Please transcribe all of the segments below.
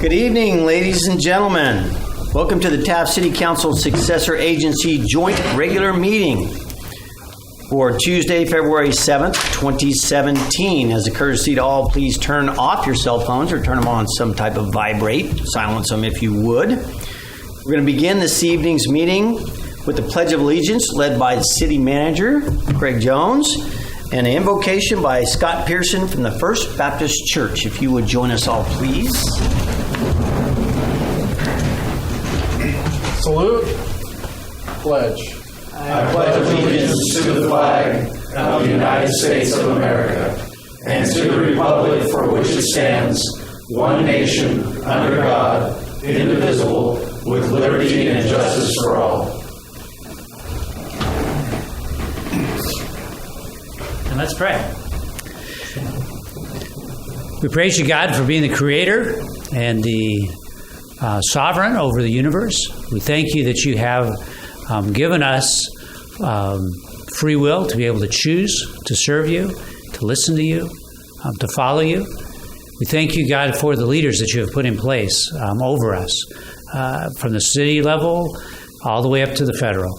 Good evening, ladies and gentlemen. Welcome to the Taft City Council Successor Agency Joint Regular Meeting for Tuesday, February 7th, 2017. As a courtesy to all, please turn off your cell phones or turn them on some type of vibrate. Silence them if you would. We're going to begin this evening's meeting with the Pledge of Allegiance led by the City Manager, Craig Jones, and an invocation by Scott Pearson from the First Baptist Church. If you would join us all, please. Salute. Pledge. I pledge allegiance to the flag of the United States of America and to the republic for which it stands, one nation, under God, indivisible, with liberty and justice for all. And let's pray. We praise you, God, for being the creator and the sovereign over the universe. We thank you that you have given us free will to be able to choose to serve you, to listen to you, to follow you. We thank you, God, for the leaders that you have put in place over us, from the city level all the way up to the federal.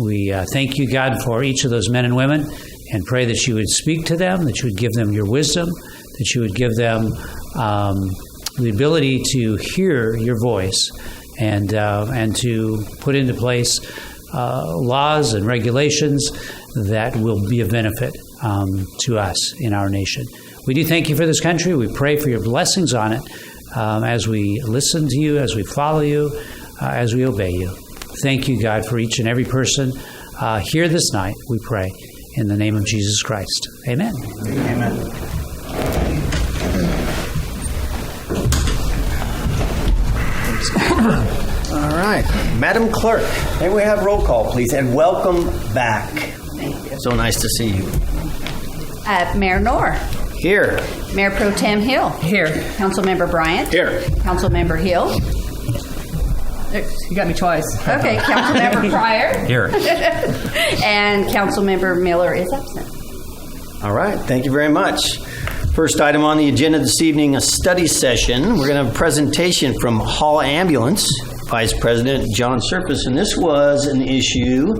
We thank you, God, for each of those men and women, and pray that you would speak to them, that you would give them your wisdom, that you would give them the ability to hear your voice and to put into place laws and regulations that will be of benefit to us in our nation. We do thank you for this country. We pray for your blessings on it as we listen to you, as we follow you, as we obey you. Thank you, God, for each and every person here this night, we pray. In the name of Jesus Christ. Amen. Amen. All right. Madam Clerk, may we have roll call, please, and welcome back. Thank you. So nice to see you. Mayor Knorr. Here. Mayor Pro Tem Hill. Here. Councilmember Bryant. Here. Councilmember Hill. You got me twice. Okay, Councilmember Pryor. Here. And Councilmember Miller is absent. All right. Thank you very much. First item on the agenda this evening, a study session. We're going to have a presentation from Hall Ambulance, Vice President John Surface, and this was an issue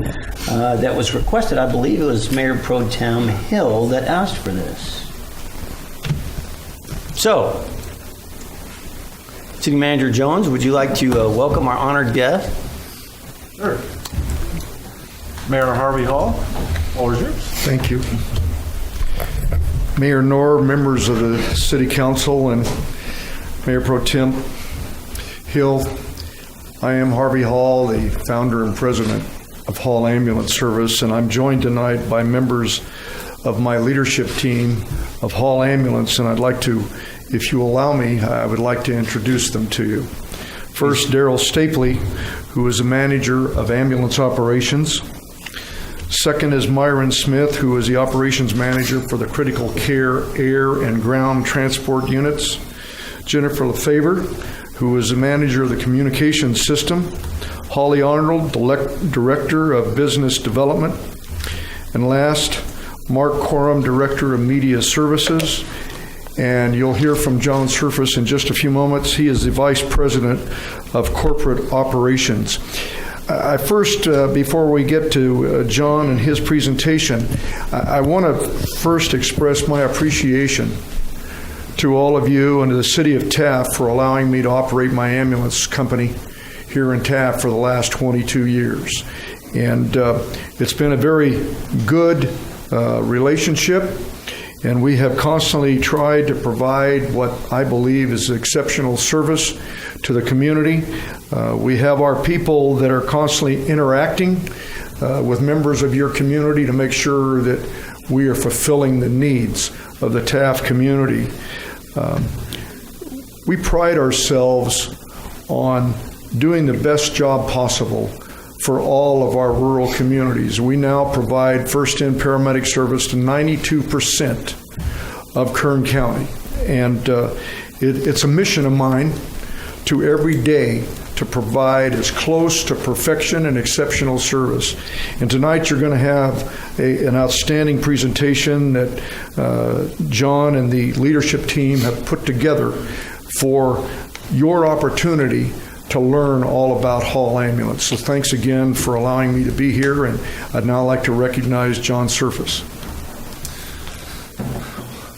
that was requested. I believe it was Mayor Pro Tem Hill that asked for this. So, City Manager Jones, would you like to welcome our honored guest? Sure. Mayor Harvey Hall, all is yours. Thank you. Mayor Knorr, members of the City Council, and Mayor Pro Tem Hill, I am Harvey Hall, the founder and president of Hall Ambulance Service, and I'm joined tonight by members of my leadership team of Hall Ambulance, and I'd like to, if you allow me, I would like to introduce them to you. First, Daryl Stapley, who is the manager of ambulance operations. Second is Myron Smith, who is the operations manager for the critical care air and ground transport units. Jennifer LaFavor, who is the manager of the communications system. Holly Arnold, director of business development. And last, Mark Coram, director of media services. And you'll hear from John Surface in just a few moments. He is the vice president of corporate operations. I first, before we get to John and his presentation, I want to first express my appreciation to all of you and to the city of Taft for allowing me to operate my ambulance company here in Taft for the last 22 years. And it's been a very good relationship, and we have constantly tried to provide what I believe is exceptional service to the community. We have our people that are constantly interacting with members of your community to make sure that we are fulfilling the needs of the Taft community. We pride ourselves on doing the best job possible for all of our rural communities. We now provide first-in paramedic service to 92% of Kern County. And it's a mission of mine to every day to provide as close to perfection and exceptional service. And tonight you're going to have an outstanding presentation that John and the leadership team have put together for your opportunity to learn all about Hall Ambulance. So thanks again for allowing me to be here, and I'd now like to recognize John Surface.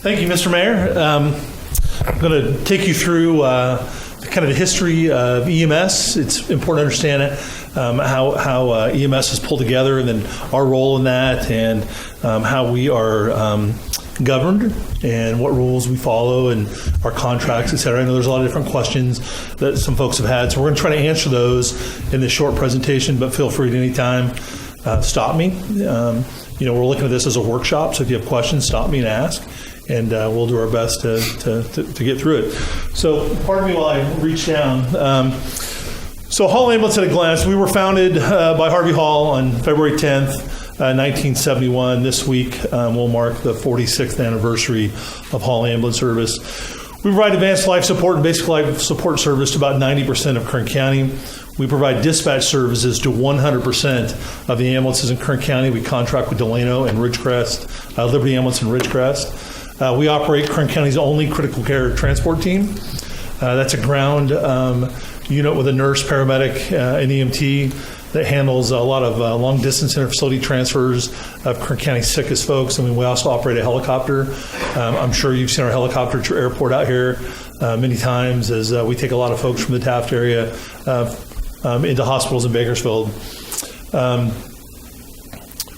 Thank you, Mr. Mayor. I'm going to take you through kind of the history of EMS. It's important to understand it, how EMS is pulled together, and then our role in that, and how we are governed, and what rules we follow, and our contracts, et cetera. I know there's a lot of different questions that some folks have had, so we're going to try to answer those in this short presentation, but feel free at any time stop me. We're looking at this as a workshop, so if you have questions, stop me and ask, and we'll do our best to get through it. So pardon me while I reach down. So Hall Ambulance at a glance. We were founded by Harvey Hall on February 10th, 1971. This week will mark the 46th anniversary of Hall Ambulance Service. We provide advanced life support and basic life support service to about 90% of Kern County. We provide dispatch services to 100% of the ambulances in Kern County. We contract with Delano and Ridgecrest, Liberty Ambulance and Ridgecrest. We operate Kern County's only critical care transport team. That's a ground unit with a nurse, paramedic, and EMT that handles a lot of long-distance interfacility transfers of Kern County's sickest folks. I mean, we also operate a helicopter. I'm sure you've seen our helicopter at your airport out here many times, as we take a lot of folks from the Taft area into hospitals in Bakersfield.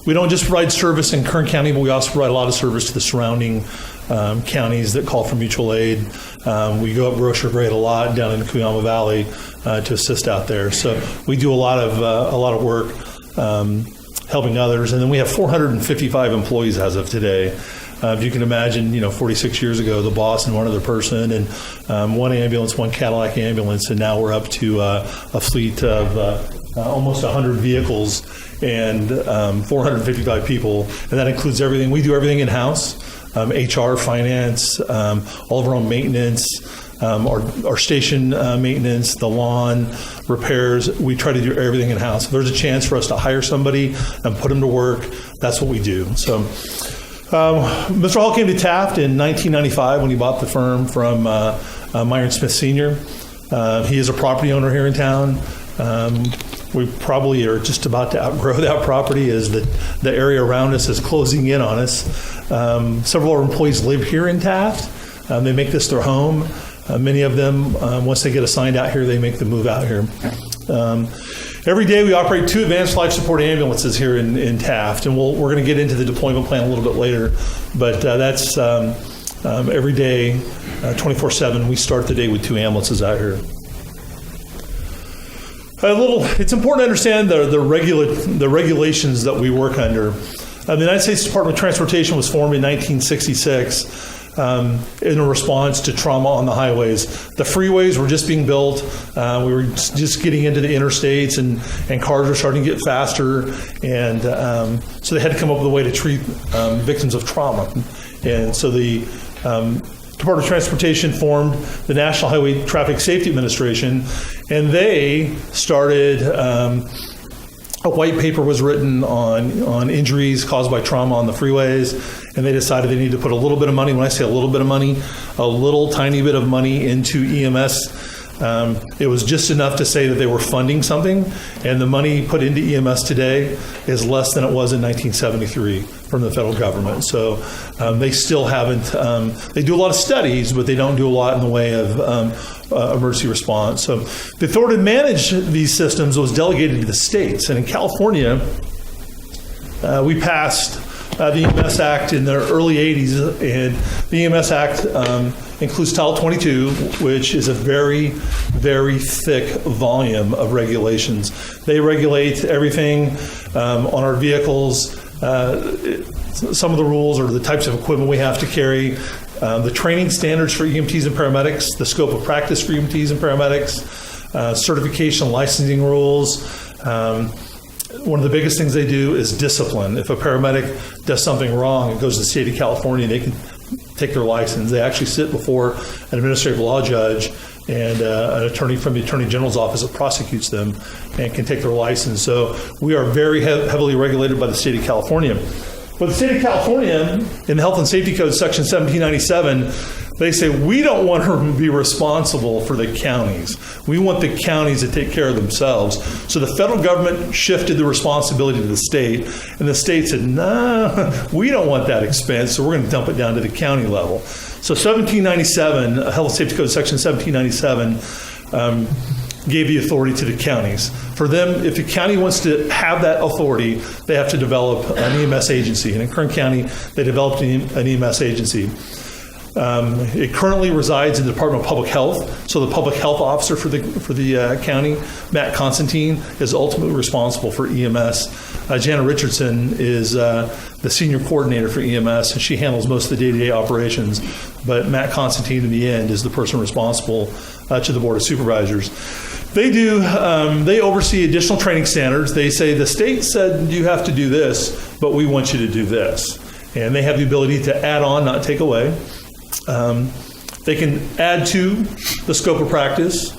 We don't just provide service in Kern County, but we also provide a lot of service to the surrounding counties that call for mutual aid. We go up Grocery Grade a lot down in the Cuyama Valley to assist out there. So we do a lot of work helping others. And then we have 455 employees as of today. If you can imagine, 46 years ago, the boss and one other person, and one ambulance, one Cadillac ambulance, and now we're up to a fleet of almost 100 vehicles and 455 people, and that includes everything. We do everything in-house. HR, finance, all of our own maintenance, our station maintenance, the lawn, repairs. We try to do everything in-house. If there's a chance for us to hire somebody and put them to work, that's what we do. So Mr. Hall came to Taft in 1995 when he bought the firm from Myron Smith Sr. He is a property owner here in town. We probably are just about to outgrow that property as the area around us is closing in on us. Several of our employees live here in Taft. They make this their home. Many of them, once they get assigned out here, they make the move out here. Every day we operate 2 advanced life support ambulances here in Taft, and we're going to get into the deployment plan a little bit later, but that's every day, 24/7. We start the day with 2 ambulances out here. It's important to understand the regulations that we work under. The United States Department of Transportation was formed in 1966 in a response to trauma on the highways. The freeways were just being built. We were just getting into the interstates, and cars were starting to get faster. And so they had to come up with a way to treat victims of trauma. And so the Department of Transportation formed the National Highway Traffic Safety Administration, and they started, a white paper was written on injuries caused by trauma on the freeways, and they decided they needed to put a little bit of money, when I say a little bit of money, a little tiny bit of money into EMS. It was just enough to say that they were funding something, and the money put into EMS today is less than it was in 1973 from the federal government. So they still haven't, they do a lot of studies, but they don't do a lot in the way of emergency response. So the authority to manage these systems was delegated to the states. And in California, we passed the EMS Act in the early 80s, and the EMS Act includes Title 22, which is a very, very thick volume of regulations. They regulate everything on our vehicles. Some of the rules are the types of equipment we have to carry, the training standards for EMTs and paramedics, the scope of practice for EMTs and paramedics, certification licensing rules. One of the biggest things they do is discipline. If a paramedic does something wrong, it goes to the state of California, they can take their license. They actually sit before an administrative law judge and an attorney from the Attorney General's office that prosecutes them and can take their license. So we are very heavily regulated by the state of California. But the state of California, in the Health and Safety Code, Section 1797, They say, we don't want to be responsible for the counties. We want the counties to take care of themselves. So the federal government shifted the responsibility to the state, and the state said, no, we don't want that expense, so we're going to dump it down to the county level. So 1797, Health and Safety Code Section 1797, gave the authority to the counties. For them, if the county wants to have that authority, they have to develop an EMS agency. And in Kern County, they developed an EMS agency. It currently resides in the Department of Public Health. So the public health officer for the county, Matt Constantine, is ultimately responsible for EMS. Jana Richardson is the senior coordinator for EMS, and she handles most of the day-to-day operations. But Matt Constantine, in the end, is the person responsible to the Board of Supervisors. They oversee additional training standards. They say the state said you have to do this, but we want you to do this. And they have the ability to add on, not take away. They can add to the scope of practice,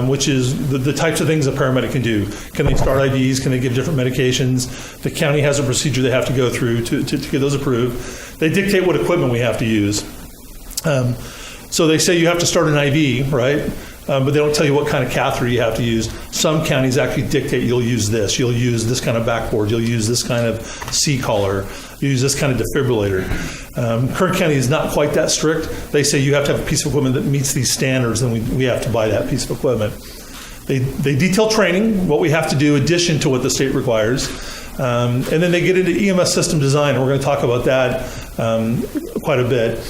which is the types of things a paramedic can do. Can they start IVs? Can they give different medications? The county has a procedure they have to go through to get those approved. They dictate what equipment we have to use. So they say you have to start an IV, right? But they don't tell you what kind of catheter you have to use. Some counties actually dictate you'll use this. You'll use this kind of backboard. You'll use this kind of C-collar. You'll use this kind of defibrillator. Kern County is not quite that strict. They say you have to have a piece of equipment that meets these standards, and we have to buy that piece of equipment. They detail training, what we have to do, addition to what the state requires. And then they get into EMS System Design, and we're going to talk about that quite a bit.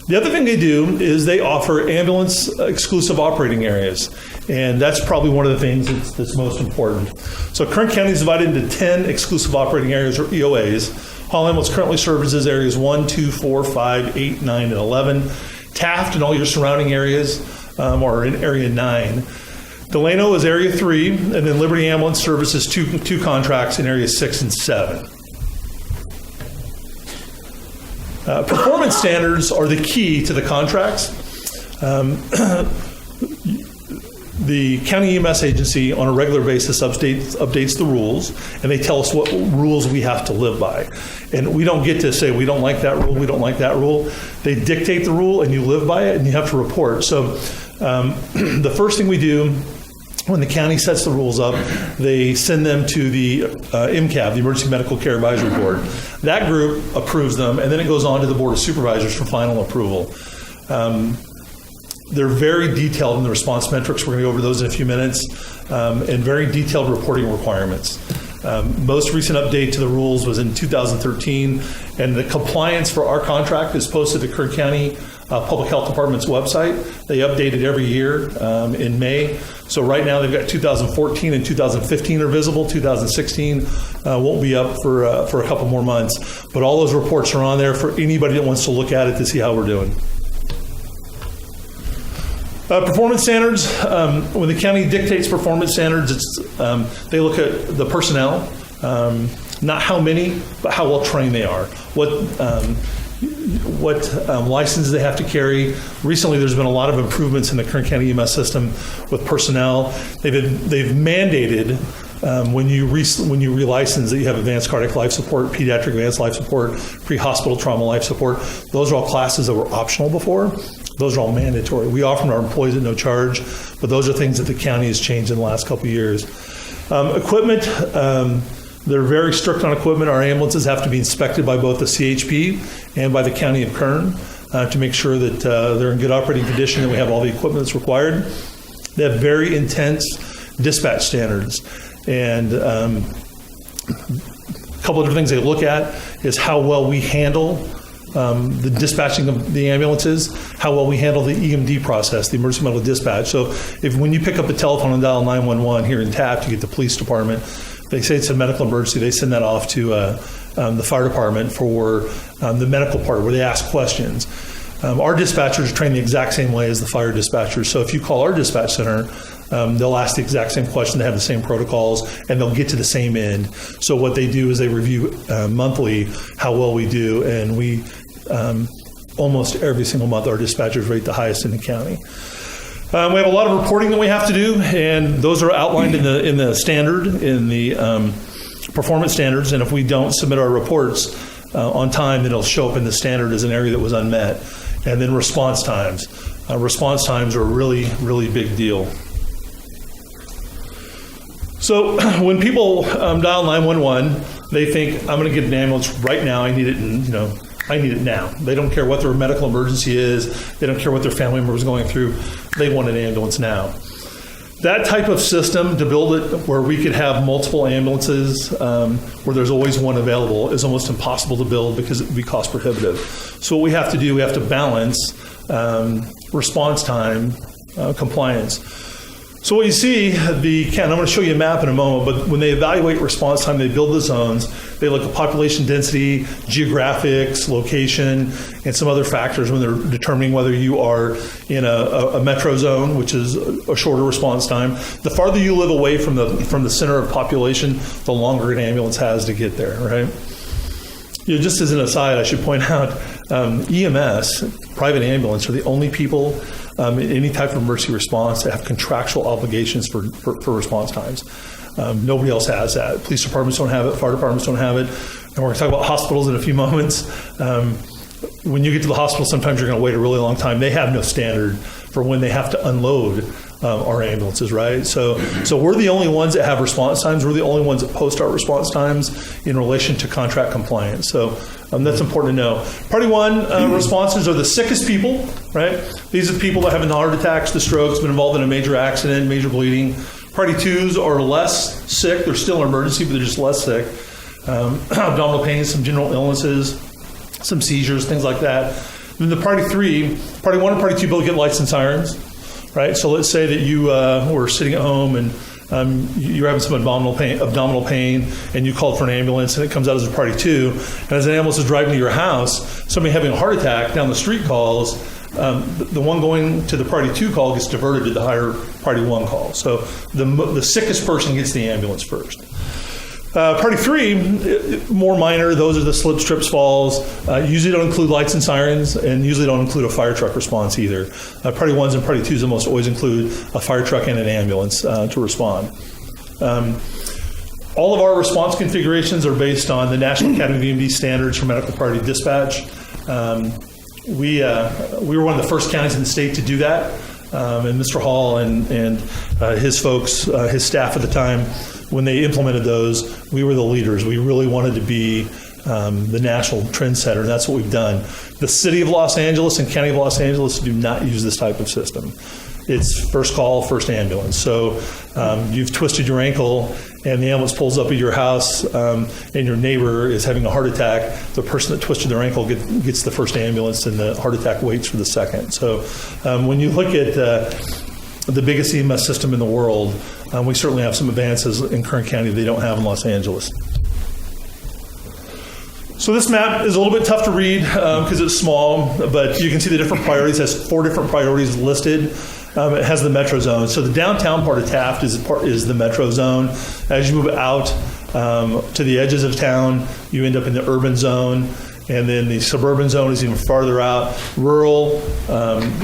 The other thing they do is they offer ambulance exclusive operating areas, and that's probably one of the things that's most important. So Kern County is divided into 10 exclusive operating areas, or EOAs. Hall Ambulance currently services areas 1, 2, 4, 5, 8, 9, and 11. Taft and all your surrounding areas are in Area 9. Delano is Area 3, and then Liberty Ambulance services two contracts in Areas 6 and 7. Performance standards are the key to the contracts. The county EMS agency on a regular basis updates the rules, and they tell us what rules we have to live by. And we don't get to say, we don't like that rule, we don't like that rule. They dictate the rule, and you live by it, and you have to report. So the first thing we do when the county sets the rules up, they send them to the MCAB, the Emergency Medical Care Advisory Board. That group approves them, and then it goes on to the Board of Supervisors for final approval. They're very detailed in the response metrics. We're going to go over those in a few minutes, and very detailed reporting requirements. Most recent update to the rules was in 2013, and the compliance for our contract is posted to Kern County Public Health Department's website. They update it every year in May. So right now they've got 2014 and 2015 are visible. 2016 won't be up for a couple more months. But all those reports are on there for anybody that wants to look at it to see how we're doing. Performance standards. When the county dictates performance standards, they look at the personnel, not how many, but how well trained they are. What licenses they have to carry. Recently, there's been a lot of improvements in the Kern County EMS system with personnel. They've mandated when you relicense that you have advanced cardiac life support, pediatric advanced life support, pre-hospital trauma life support. Those are all classes that were optional before. Those are all mandatory. We offer them to our employees at no charge, but those are things that the county has changed in the last couple of years. Equipment. They're very strict on equipment. Our ambulances have to be inspected by both the CHP and by the County of Kern to make sure that they're in good operating condition and we have all the equipment that's required. They have very intense dispatch standards. And a couple of different things they look at is how well we handle the dispatching of the ambulances, how well we handle the EMD process, the emergency medical dispatch. So when you pick up the telephone and dial 911 here in Taft, you get the police department. They say it's a medical emergency. They send that off to the fire department for the medical part where they ask questions. Our dispatchers are trained the exact same way as the fire dispatchers. So if you call our dispatch center, they'll ask the exact same question. They have the same protocols, and they'll get to the same end. So what they do is they review monthly how well we do, and we almost every single month our dispatchers rate the highest in the county. We have a lot of reporting that we have to do, and those are outlined in the standard, in the performance standards. And if we don't submit our reports on time, then it'll show up in the standard as an area that was unmet. And then response times. Response times are a really, really big deal. So when people dial 911, they think, I'm going to get an ambulance right now. I need it I need it now. They don't care what their medical emergency is. They don't care what their family member is going through. They want an ambulance now. That type of system, to build it where we could have multiple ambulances, where there's always one available, is almost impossible to build because it would be cost prohibitive. So what we have to do, we have to balance response time, compliance. So what you see, I'm going to show you a map in a moment, but when they evaluate response time, they build the zones. They look at population density, geographics, location, and some other factors when they're determining whether you are in a metro zone, which is a shorter response time. The farther you live away from the center of population, the longer an ambulance has to get there, right? Just as an aside, I should point out, EMS, private ambulance, are the only people in any type of emergency response that have contractual obligations for response times. Nobody else has that. Police departments don't have it. Fire departments don't have it. And we're going to talk about hospitals in a few moments. When you get to the hospital, sometimes you're going to wait a really long time. They have no standard for when they have to unload our ambulances, right? So we're the only ones that have response times. We're the only ones that post our response times in relation to contract compliance. So that's important to know. Party 1 responses are the sickest people, right? These are the people that have the heart attacks, the strokes, been involved in a major accident, major bleeding. Party 2s are less sick. They're still an emergency, but they're just less sick. Abdominal pain, some general illnesses, some seizures, things like that. Then the Party 3, Party 1 and Party 2 both get lights and sirens. Right, so let's say that you were sitting at home and you're having some abdominal pain, and you called for an ambulance, and it comes out as a Party 2. And as an ambulance is driving to your house, somebody having a heart attack down the street calls. The one going to the Party 2 call gets diverted to the higher Party 1 call. So the sickest person gets the ambulance first. Party 3, more minor, those are the slips, trips, falls. Usually don't include lights and sirens, and usually don't include a fire truck response either. Party 1s and Party 2s almost always include a fire truck and an ambulance to respond. All of our response configurations are based on the National Academy of EMD standards for medical priority dispatch. We were one of the first counties in the state to do that, and Mr. Hall and his folks, his staff at the time, when they implemented those, we were the leaders. We really wanted to be the national trendsetter, and that's what we've done. The city of Los Angeles and county of Los Angeles do not use this type of system. It's first call, first ambulance. So you've twisted your ankle, and the ambulance pulls up at your house, and your neighbor is having a heart attack. The person that twisted their ankle gets the first ambulance, and the heart attack waits for the second. So when you look at the biggest EMS system in the world, we certainly have some advances in Kern County they don't have in Los Angeles. So this map is a little bit tough to read because it's small, but you can see the different priorities. It has 4 different priorities listed. It has the metro zone. So the downtown part of Taft is the metro zone. As you move out to the edges of town, you end up in the urban zone. And then the suburban zone is even farther out. Rural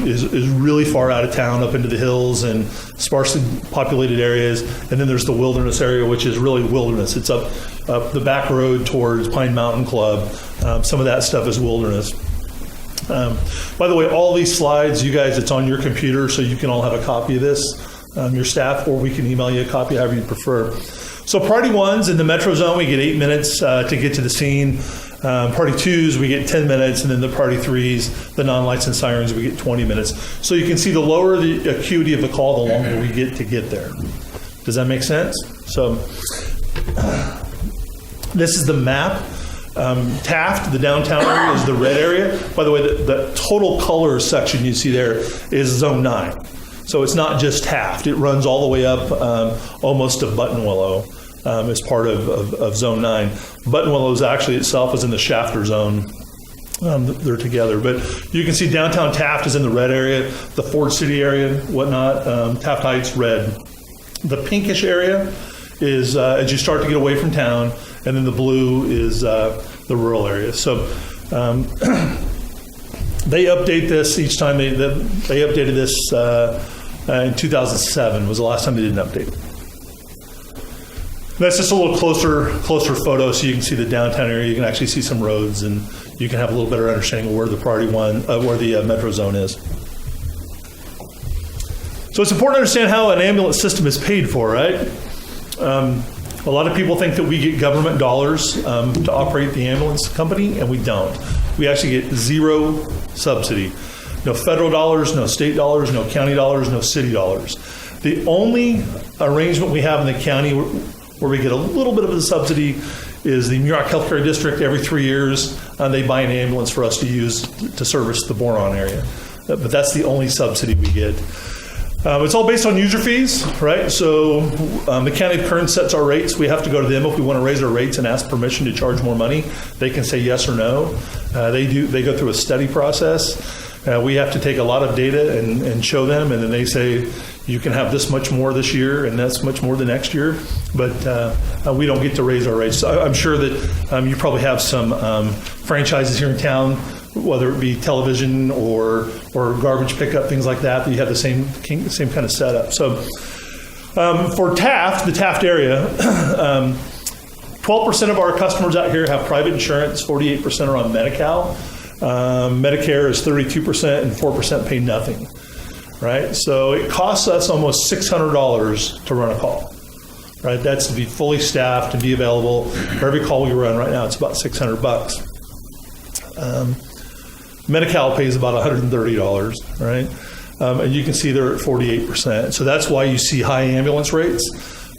is really far out of town, up into the hills and sparsely populated areas. And then there's the wilderness area, which is really wilderness. It's up the back road towards Pine Mountain Club. Some of that stuff is wilderness. By the way, all these slides, you guys, it's on your computer, so you can all have a copy of this, your staff, or we can email you a copy, however you prefer. So Party 1s in the metro zone, we get 8 minutes to get to the scene. Party 2s, we get 10 minutes, and then the Party 3s, the non-lights and sirens, we get 20 minutes. So you can see the lower the acuity of the call, the longer we get to get there. Does that make sense? So this is the map. Taft, the downtown area, is the red area. By the way, the total color section you see there is Zone 9. So it's not just Taft. It runs all the way up almost to Buttonwillow as part of Zone 9. Buttonwillow is actually itself is in the Shafter zone. They're together. But you can see downtown Taft is in the red area, the Ford City area, whatnot. Taft Heights, red. The pinkish area is as you start to get away from town, and then the blue is the rural area. So they update this each time. They updated this in 2007 was the last time they did an update. That's just a little closer photo, so you can see the downtown area. You can actually see some roads, and you can have a little better understanding of where the where the metro zone is. So it's important to understand how an ambulance system is paid for, right? A lot of people think that we get government dollars to operate the ambulance company, and we don't. We actually get zero subsidy. No federal dollars, no state dollars, no county dollars, no city dollars. The only arrangement we have in the county where we get a little bit of a subsidy is the New York Healthcare District. Every 3 years, they buy an ambulance for us to use to service the Boron area. But that's the only subsidy we get. It's all based on user fees, right? So the county of Kern sets our rates. We have to go to them if we want to raise our rates and ask permission to charge more money. They can say yes or no. They go through a study process. We have to take a lot of data and show them, and then they say you can have this much more this year and that's much more the next year. But we don't get to raise our rates. So I'm sure that you probably have some franchises here in town, whether it be television or garbage pickup, things like that, you have the same kind of setup. So for Taft, the Taft area, 12% of our customers out here have private insurance, 48% are on Medi-Cal. Medicare is 32% and 4% pay nothing, right? So it costs us almost $600 to run a call, right? That's to be fully staffed and be available. For every call we run right now, it's about $600. Medi-Cal pays about $130, right? And you can see they're at 48%. So that's why you see high ambulance rates,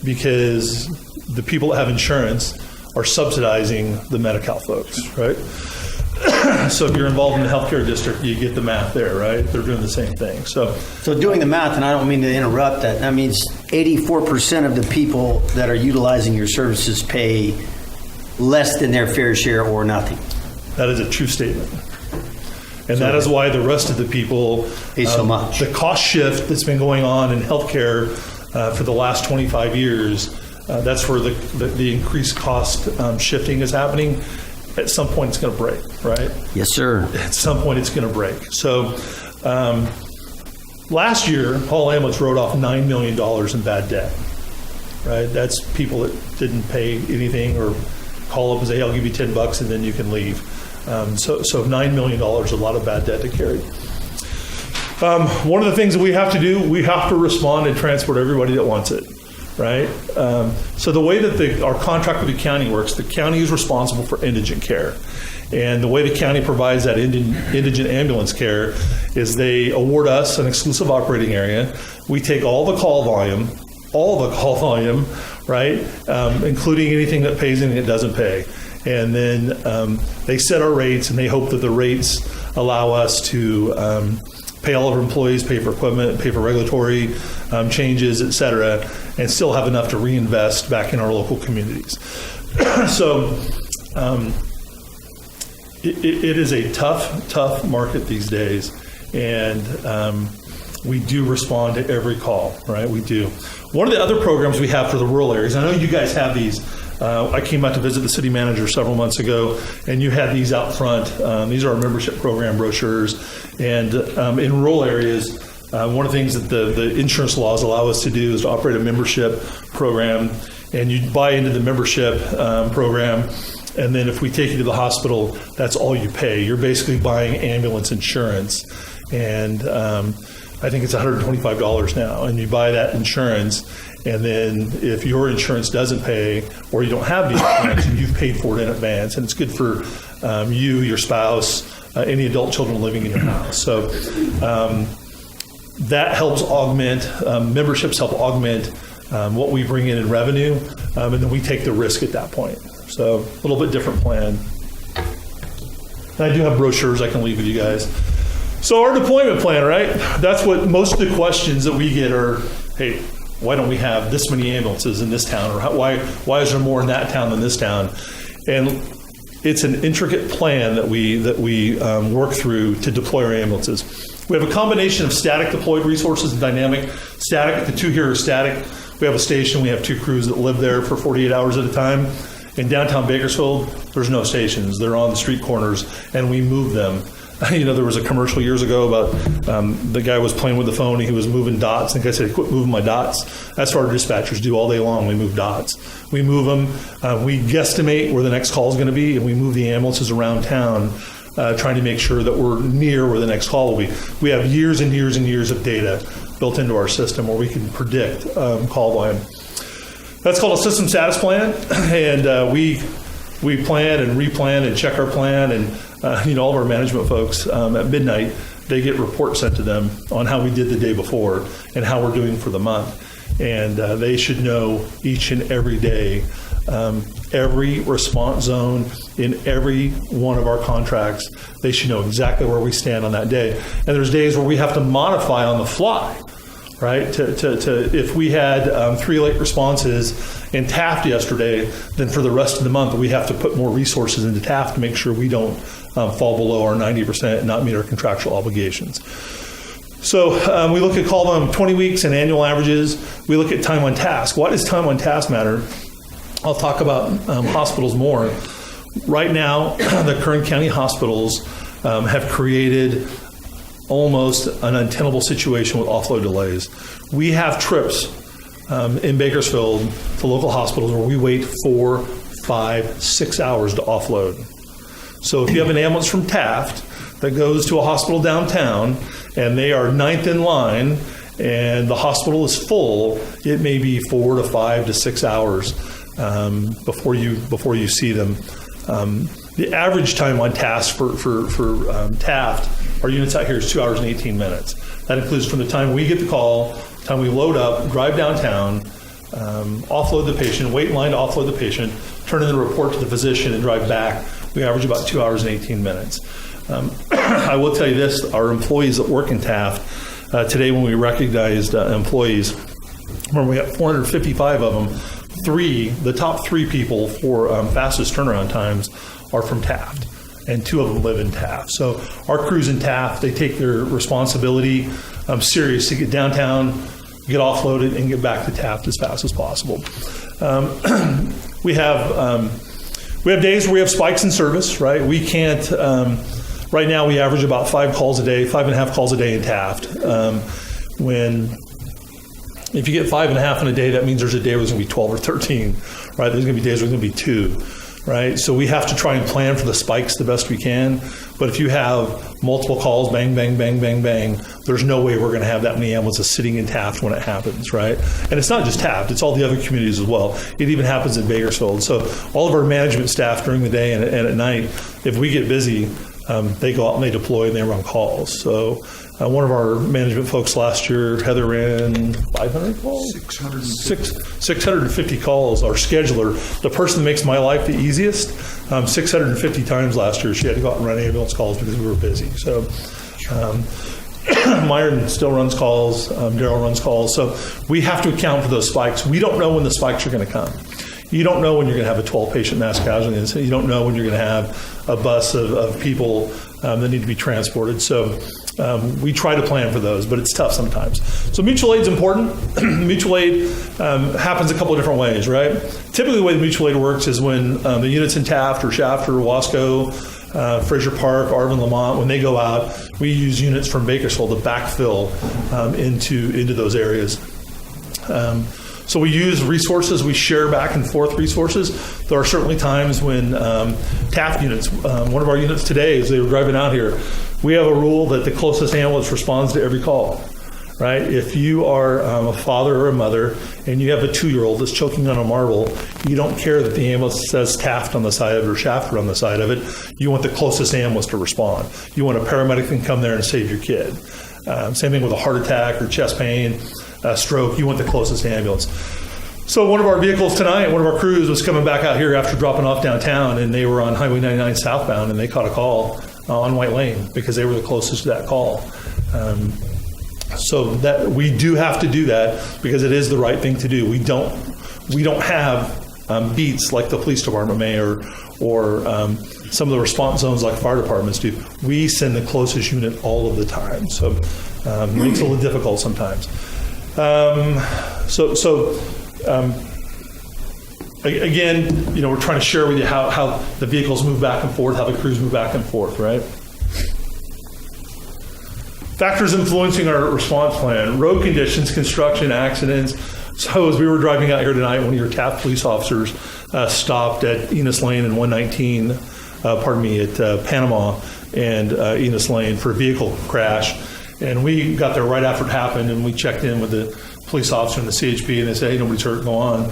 because the people that have insurance are subsidizing the Medi-Cal folks, right? So if you're involved in the healthcare district, you get the math there, right? They're doing the same thing. So doing the math, and I don't mean to interrupt that means 84% of the people that are utilizing your services pay less than their fair share or nothing. that is a true statement. And that is why the rest of the people pay so much. The cost shift that's been going on in healthcare for the last 25 years, that's where the increased cost shifting is happening. At some point, it's going to break, right? Yes, sir. At some point, it's going to break. So last year, Hall Ambulance wrote off $9 million in bad debt, right? That's people that didn't pay anything or call up and say, hey, I'll give you $10 and then you can leave. So $9 million is a lot of bad debt to carry. One of the things that we have to do, we have to respond and transport everybody that wants it, right? So the way that our contract with the county works, the county is responsible for indigent care. And the way the county provides that indigent ambulance care is they award us an exclusive operating area. We take all the call volume, right? Including anything that pays, anything that doesn't pay. And then they set our rates, and they hope that the rates allow us to pay all of our employees, pay for equipment, pay for regulatory changes, et cetera, and still have enough to reinvest back in our local communities. So it is a tough market these days, and we do respond to every call, right? We do. One of the other programs we have for the rural areas, I know you guys have these. I came out to visit the city manager several months ago, and you had these out front. These are our membership program brochures. And in rural areas, one of the things that the insurance laws allow us to do is to operate a membership program. And you buy into the membership program, and then if we take you to the hospital, that's all you pay. You're basically buying ambulance insurance. And I think it's $125 now. And you buy that insurance. And then if your insurance doesn't pay or you don't have the insurance, you've paid for it in advance. And it's good for you, your spouse, any adult children living in your house. So that helps augment, memberships help augment what we bring in revenue. And then we take the risk at that point. So a little bit different plan. And I do have brochures I can leave with you guys. So our deployment plan, right? That's what most of the questions that we get are, hey, why don't we have this many ambulances in this town? Or why is there more in that town than this town? And it's an intricate plan that we work through to deploy our ambulances. We have a combination of static deployed resources and dynamic. Static, the two here are static. We have a station, we have 2 crews that live there for 48 hours at a time. In downtown Bakersfield, there's no stations. They're on the street corners, and we move them There was a commercial years ago about the guy was playing with the phone and he was moving dots. And the guy said, quit moving my dots. That's what our dispatchers do all day long. We move dots. We move them. We guesstimate where the next call is going to be, and we move the ambulances around town, trying to make sure that we're near where the next call will be. We have years and years and years of data built into our system where we can predict call volume. That's called a system status plan, and we plan and replan and check our plan, and all of our management folks at midnight, they get reports sent to them on how we did the day before and how we're doing for the month. And they should know each and every day, every response zone in every one of our contracts, they should know exactly where we stand on that day. And there's days where we have to modify on the fly, right? To if we had 3 late responses in Taft yesterday, then for the rest of the month, we have to put more resources into Taft to make sure we don't fall below our 90% and not meet our contractual obligations. So we look at call volume 20 weeks and annual averages. We look at time on task. Why does time on task matter? I'll talk about hospitals more. Right now, the Kern County hospitals have created almost an untenable situation with offload delays. We have trips in Bakersfield to local hospitals where we wait 4, 5, 6 hours to offload. So if you have an ambulance from Taft that goes to a hospital downtown and they are 9th in line and the hospital is full, it may be 4 to 5 to 6 hours before you see them. The average time on task for Taft, our units out here, is 2 hours and 18 minutes. That includes from the time we get the call, time we load up, drive downtown, offload the patient, wait in line to offload the patient, turn in the report to the physician, and drive back. We average about 2 hours and 18 minutes. I will tell you this, our employees that work in Taft, today when we recognized employees, remember we got 455 of them, the top 3 people for fastest turnaround times are from Taft, and 2 of them live in Taft. So our crews in Taft, they take their responsibility serious to get downtown, get offloaded, and get back to Taft as fast as possible. We have days where we have spikes in service, right? We can't, right now we average about 5.5 calls a day in Taft. If you get 5.5 in a day, that means there's a day where there's going to be 12 or 13, right? There's going to be days where there's going to be 2, right? So we have to try and plan for the spikes the best we can. But if you have multiple calls, bang, bang, bang, bang, bang, there's no way we're going to have that many ambulances sitting in Taft when it happens, right? And it's not just Taft, it's all the other communities as well. It even happens in Bakersfield. So all of our management staff during the day and at night, if we get busy, they go out and they deploy and they run calls. So one of our management folks last year, Heather, ran 500 calls? 650 calls. Our scheduler, the person that makes my life the easiest, 650 times last year she had to go out and run ambulance calls because we were busy. So Myron still runs calls, Daryl runs calls. So we have to account for those spikes. We don't know when the spikes are going to come. You don't know when you're going to have a 12-patient mass casualty incident. You don't know when you're going to have a bus of people that need to be transported. So we try to plan for those, but it's tough sometimes. So mutual aid is important. Mutual aid happens a couple of different ways, right? Typically the way the mutual aid works is when the units in Taft or Shafter, Wasco, Fraser Park, Arvin, Lamont, when they go out, we use units from Bakersfield to backfill into those areas. So we use resources, we share back and forth resources. There are certainly times when Taft units, one of our units today, as they were driving out here, we have a rule that the closest ambulance responds to every call, right? If you are a father or a mother and you have a 2-year-old that's choking on a marble, you don't care that the ambulance says Taft on the side of it or Shafter on the side of it. You want the closest ambulance to respond. You want a paramedic that can come there and save your kid. Same thing with a heart attack or chest pain. Stroke, you want the closest ambulance. So one of our vehicles tonight, one of our crews was coming back out here after dropping off downtown, and they were on Highway 99 southbound, and they caught a call on White Lane because they were the closest to that call. So that we do have to do that because it is the right thing to do. We don't have beats like the police department may or some of the response zones like fire departments do. We send the closest unit all of the time. So it makes it a little difficult sometimes. Again, we're trying to share with you how the vehicles move back and forth, how the crews move back and forth, right? Factors influencing our response plan: road conditions, construction, accidents. So as we were driving out here tonight, one of your Taft police officers stopped at Enos Lane and 119, at Panama and Enos Lane for a vehicle crash. And we got there right after it happened, and we checked in with the police officer and the CHP, and they said, hey, nobody's hurt, go on.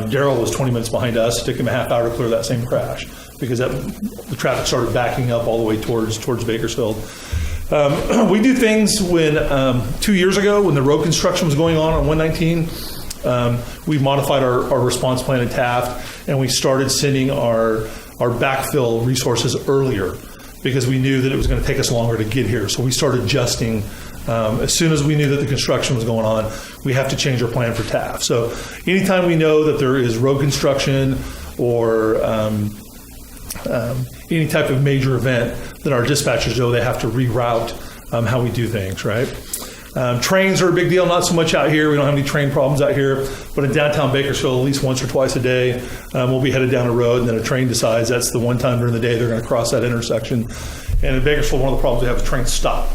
Daryl was 20 minutes behind us. It took him a half hour to clear that same crash because the traffic started backing up all the way towards Bakersfield. We do things when 2 years ago, when the road construction was going on 119, we modified our response plan at Taft, and we started sending our backfill resources earlier because we knew that it was going to take us longer to get here. So we started adjusting. As soon as we knew that the construction was going on, we have to change our plan for Taft. So anytime we know that there is road construction or any type of major event, then our dispatchers know they have to reroute how we do things, right? Trains are a big deal, not so much out here. We don't have any train problems out here, but in downtown Bakersfield, at least once or twice a day, we'll be headed down a road, and then a train decides that's the one time during the day they're going to cross that intersection. And in Bakersfield, one of the problems we have is trains stop.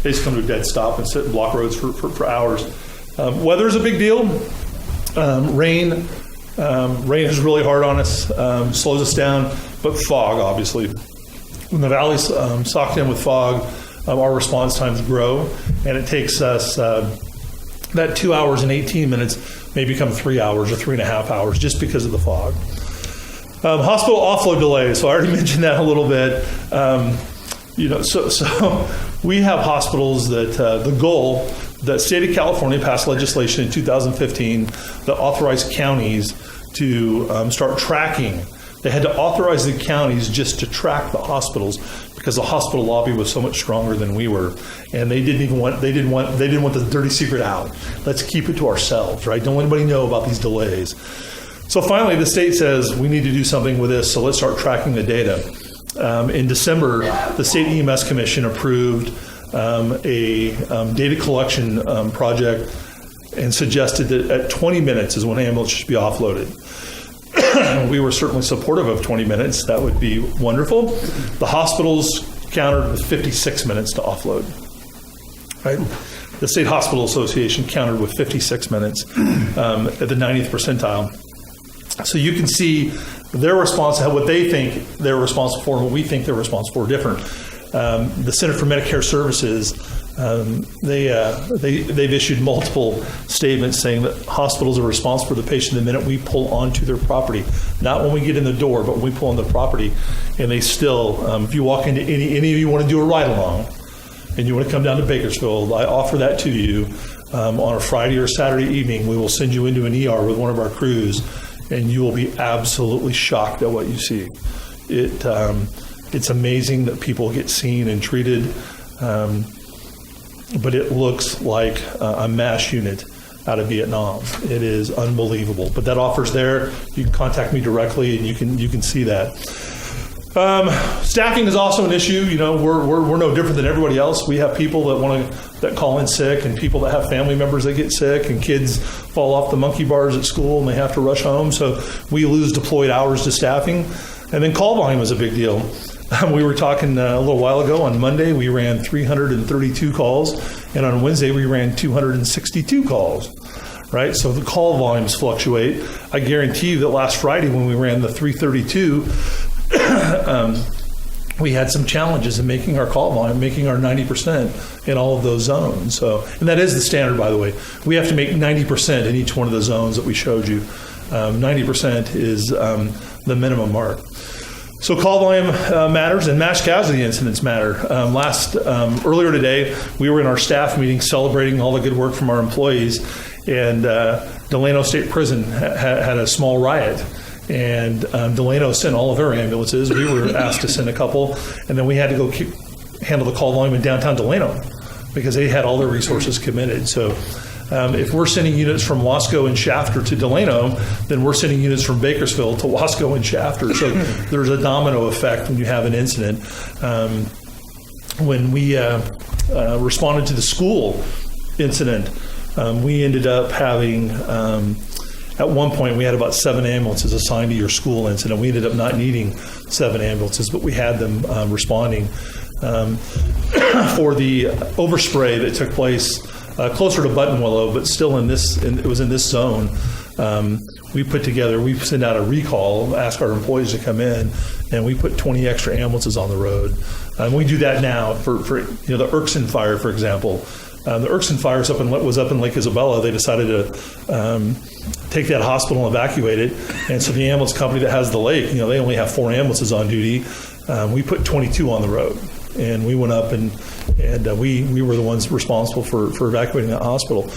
They just come to a dead stop and sit and block roads for hours. Weather is a big deal. Rain is really hard on us, slows us down, but fog, obviously. When the valley's socked in with fog, our response times grow, and it takes us that 2 hours and 18 minutes may become 3 hours or 3.5 hours just because of the fog. Hospital offload delays. So I already mentioned that a little bit. So we have hospitals that the goal, the state of California passed legislation in 2015 that authorized counties to start tracking. They had to authorize the counties just to track the hospitals because the hospital lobby was so much stronger than we were, and they didn't want the dirty secret out. Let's keep it to ourselves, right? Don't let anybody know about these delays. So finally, the state says we need to do something with this, so let's start tracking the data. In December, the State EMS Commission approved a data collection project and suggested that at 20 minutes is when ambulance should be offloaded. We were certainly supportive of 20 minutes. That would be wonderful. The hospitals countered with 56 minutes to offload. Right? The State Hospital Association countered with 56 minutes at the 90th percentile. So you can see their response, what they think they're responsible for and what we think they're responsible for are different. The Center for Medicare Services, they've issued multiple statements saying that hospitals are responsible for the patient the minute we pull onto their property, not when we get in the door, but when we pull on the property. And they still, if you walk into any of you want to do a ride along and you want to come down to Bakersfield, I offer that to you. On a Friday or Saturday evening, we will send you into an ER with one of our crews, and you will be absolutely shocked at what you see. It's amazing that people get seen and treated, but it looks like a MASH unit out of Vietnam. It is unbelievable. But that offer's there. You can contact me directly, and you can see that. Staffing is also an issue. You know, we're no different than everybody else. We have people that call in sick, and people that have family members that get sick, and kids fall off the monkey bars at school and they have to rush home. So we lose deployed hours to staffing. And then call volume is a big deal. We were talking a little while ago. On Monday, we ran 332 calls, and on Wednesday, we ran 262 calls. Right? So the call volumes fluctuate. I guarantee you that last Friday when we ran the 332, we had some challenges in making our call volume, making our 90% in all of those zones. So, and that is the standard, by the way. We have to make 90% in each one of the zones that we showed you. 90% is the minimum mark. So call volume matters, and mass casualty incidents matter. Earlier today, we were in our staff meeting celebrating all the good work from our employees, and Delano State Prison had a small riot. And Delano sent all of their ambulances. We were asked to send a couple, and then we had to go handle the call volume in downtown Delano because they had all their resources committed. So if we're sending units from Wasco and Shafter to Delano, then we're sending units from Bakersfield to Wasco and Shafter. So there's a domino effect when you have an incident. When we responded to the school incident, we ended up having... At one point, we had about 7 ambulances assigned to your school incident. We ended up not needing 7 ambulances, but we had them responding. for the overspray that took place closer to Buttonwillow, but still it was in this zone. We send out a recall, ask our employees to come in, and we put 20 extra ambulances on the road. We do that now for the Erskine fire, for example. The Erskine fire was up in Lake Isabella. They decided to take that hospital and evacuate it. And so the ambulance company that has the lake, they only have 4 ambulances on duty. We put 22 on the road. And we went up and we were the ones responsible for evacuating that hospital.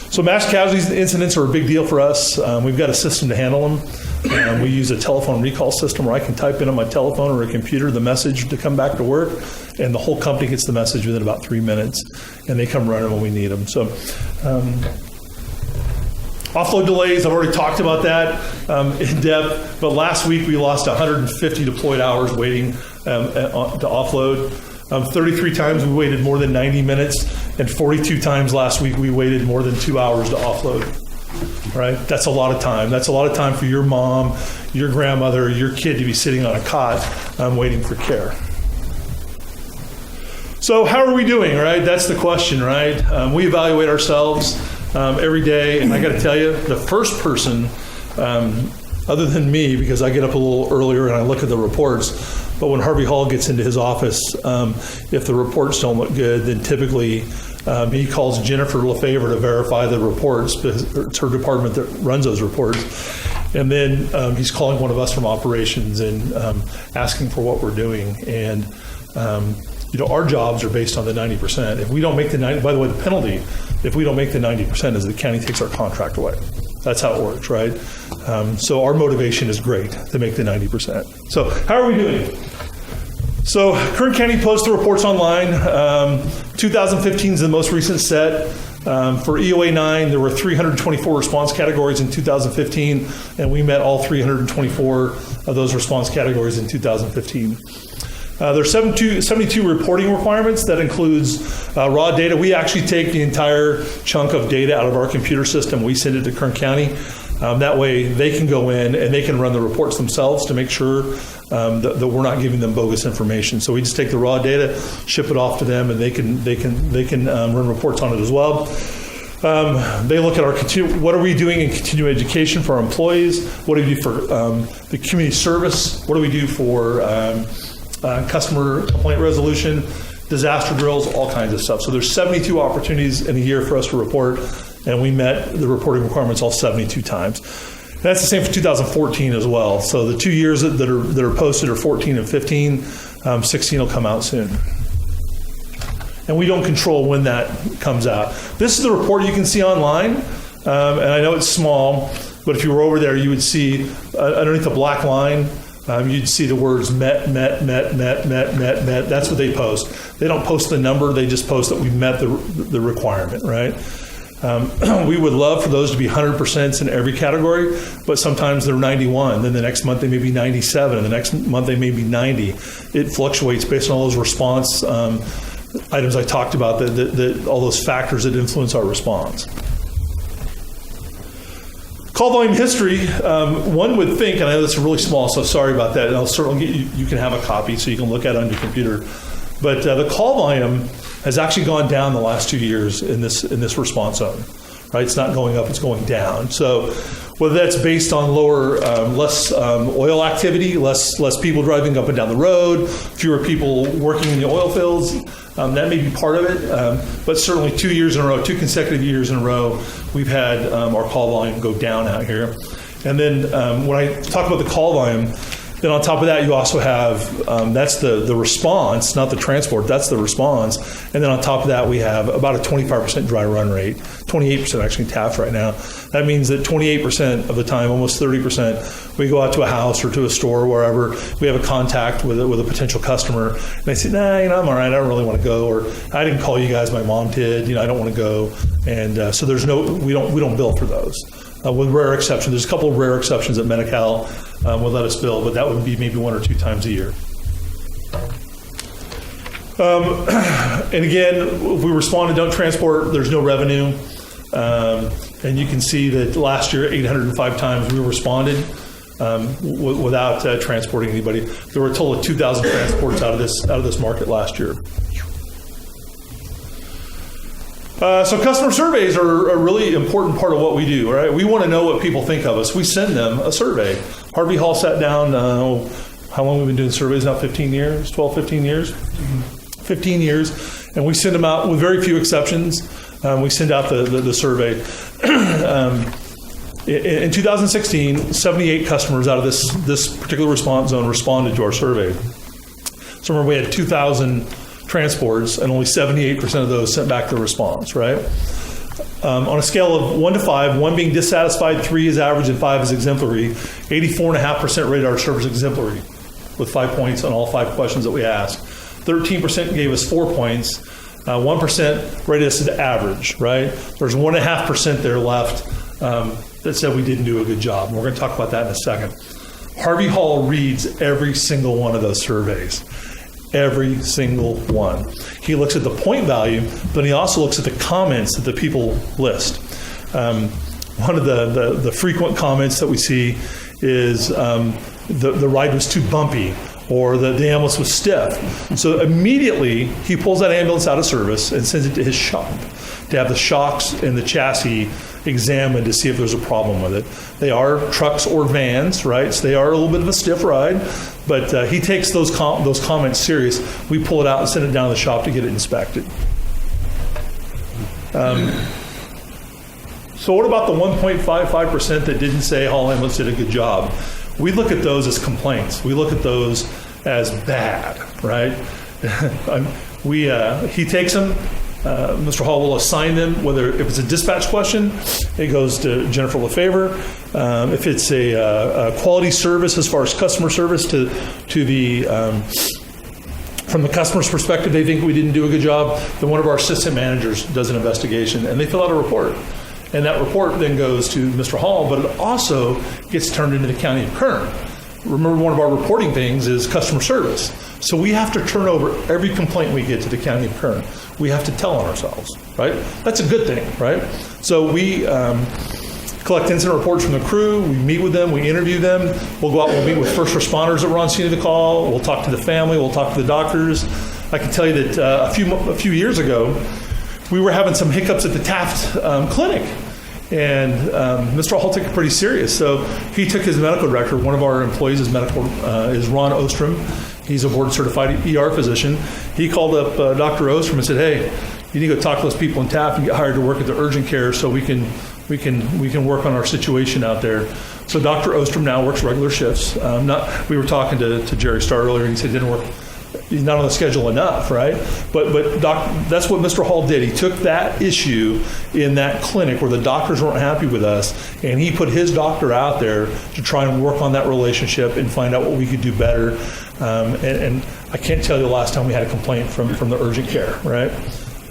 So mass casualty incidents are a big deal for us. We've got a system to handle them. We use a telephone recall system where I can type in on my telephone or a computer the message to come back to work, and the whole company gets the message within about 3 minutes, and they come running when we need them. So offload delays, I've already talked about that in depth, but last week we lost 150 deployed hours waiting to offload. 33 times we waited more than 90 minutes, and 42 times last week we waited more than 2 hours to offload. Right? That's a lot of time. That's a lot of time for your mom, your grandmother, your kid to be sitting on a cot waiting for care. So how are we doing, right? That's the question, right? We evaluate ourselves every day, and I got to tell you, the first person, other than me, because I get up a little earlier and I look at the reports, but when Harvey Hall gets into his office, if the reports don't look good, then typically he calls Jennifer LaFavor to verify the reports, because it's her department that runs those reports. And then he's calling one of us from operations and asking for what we're doing. And our jobs are based on the 90%. If we don't make the 90%, by the way, the penalty, if we don't make the 90%, is the county takes our contract away. That's how it works, right? So our motivation is great to make the 90%. So how are we doing? So Kern County posts the reports online. 2015 is the most recent set. For EOA 9, there were 324 response categories in 2015, and we met all 324 of those response categories in 2015. There's 72 reporting requirements. That includes raw data. We actually take the entire chunk of data out of our computer system. We send it to Kern County. That way they can go in and they can run the reports themselves to make sure that we're not giving them bogus information. So we just take the raw data, ship it off to them, and they can run reports on it as well. They look at what are we doing in continuing education for our employees? What do we do for the community service? What do we do for customer complaint resolution, disaster drills, all kinds of stuff. So there's 72 opportunities in a year for us to report, and we met the reporting requirements all 72 times. And that's the same for 2014 as well. So the 2 years that are posted are 14 and 15. 16 will come out soon. And we don't control when that comes out. This is the report you can see online, and I know it's small, but if you were over there, you would see underneath the black line, you'd see the words met. That's what they post. They don't post the number. They just post that we met the requirement, right? We would love for those to be 100% in every category, but sometimes they're 91. Then the next month they may be 97. And the next month they may be 90. It fluctuates based on all those response items I talked about, all those factors that influence our response. Call volume history, one would think, and I know that's really small, so sorry about that, and I'll certainly get you can have a copy so you can look at it on your computer. But the call volume has actually gone down the last 2 years in this response zone. Right? It's not going up, it's going down. So whether that's based on less oil activity, less people driving up and down the road, fewer people working in the oil fields, that may be part of it. But certainly 2 years in a row, 2 consecutive years in a row, we've had our call volume go down out here. And then when I talk about the call volume, then on top of that, you also have, that's the response, not the transport, that's the response. And then on top of that, we have about a 25% dry run rate, 28% actually in Taft right now. That means that 28% of the time, almost 30%, we go out to a house or to a store or wherever, we have a contact with a potential customer, and they say, nah, I'm all right, I don't really want to go, or I didn't call you guys, my mom did, I don't want to go. And so we don't bill for those. With rare exceptions, there's a couple of rare exceptions that Medi-Cal will let us bill, but that would be maybe 1 or 2 times a year. And again, if we respond and don't transport, there's no revenue. And you can see that last year, 805 times we responded without transporting anybody. There were a total of 2,000 transports out of this market last year. So customer surveys are a really important part of what we do, right? We want to know what people think of us. We send them a survey. Harvey Hall sat down, how long have we been doing surveys now? 15 years? 12, 15 years? 15 years. And we send them out with very few exceptions. We send out the survey. In 2016, 78 customers out of this particular response zone responded to our survey. So remember, we had 2,000 transports, and only 78% of those sent back their response, right? On a scale of 1 to 5, 1 being dissatisfied, 3 is average, and 5 is exemplary, 84.5% rated our service exemplary, with 5 points on all 5 questions that we asked. 13% gave us 4 points. 1% rated us at average, right? There's 1.5% there left that said we didn't do a good job. And we're going to talk about that in a second. Harvey Hall reads every single one of those surveys. Every single one. He looks at the point value, but he also looks at the comments that the people list. One of the frequent comments that we see is the ride was too bumpy, or the ambulance was stiff. So immediately he pulls that ambulance out of service and sends it to his shop to have the shocks and the chassis examined to see if there's a problem with it. They are trucks or vans, right? So they are a little bit of a stiff ride, but he takes those comments serious. We pull it out and send it down to the shop to get it inspected. So what about the 1.55% that didn't say Hall Ambulance did a good job? We look at those as complaints. We look at those as bad, right? He takes them. Mr. Hall will assign them, if it's a dispatch question, it goes to Jennifer LaFavor. If it's a quality service as far as customer service to the from the customer's perspective, they think we didn't do a good job, then one of our assistant managers does an investigation and they fill out a report. And that report then goes to Mr. Hall, but it also gets turned into the County of Kern. Remember, one of our reporting things is customer service. So we have to turn over every complaint we get to the County of Kern. We have to tell on ourselves, right? That's a good thing, right? So we collect incident reports from the crew. We meet with them. We interview them. We'll go out. We'll meet with first responders that were on scene of the call. We'll talk to the family. We'll talk to the doctors. I can tell you that a few years ago, we were having some hiccups at the Taft clinic. And Mr. Hall took it pretty serious. So he took his medical director. One of our employees is Ron Ostrom. He's a board certified ER physician. He called up Dr. Ostrom and said, "Hey, you need to go talk to those people in Taft and get hired to work at the urgent care so we can work on our situation out there." So Dr. Ostrom now works regular shifts. We were talking to Jerry Starr earlier, and he said he didn't work. He's not on the schedule enough, right? But that's what Mr. Hall did. He took that issue in that clinic where the doctors weren't happy with us, and he put his doctor out there to try and work on that relationship and find out what we could do better. And I can't tell you the last time we had a complaint from the urgent care, right?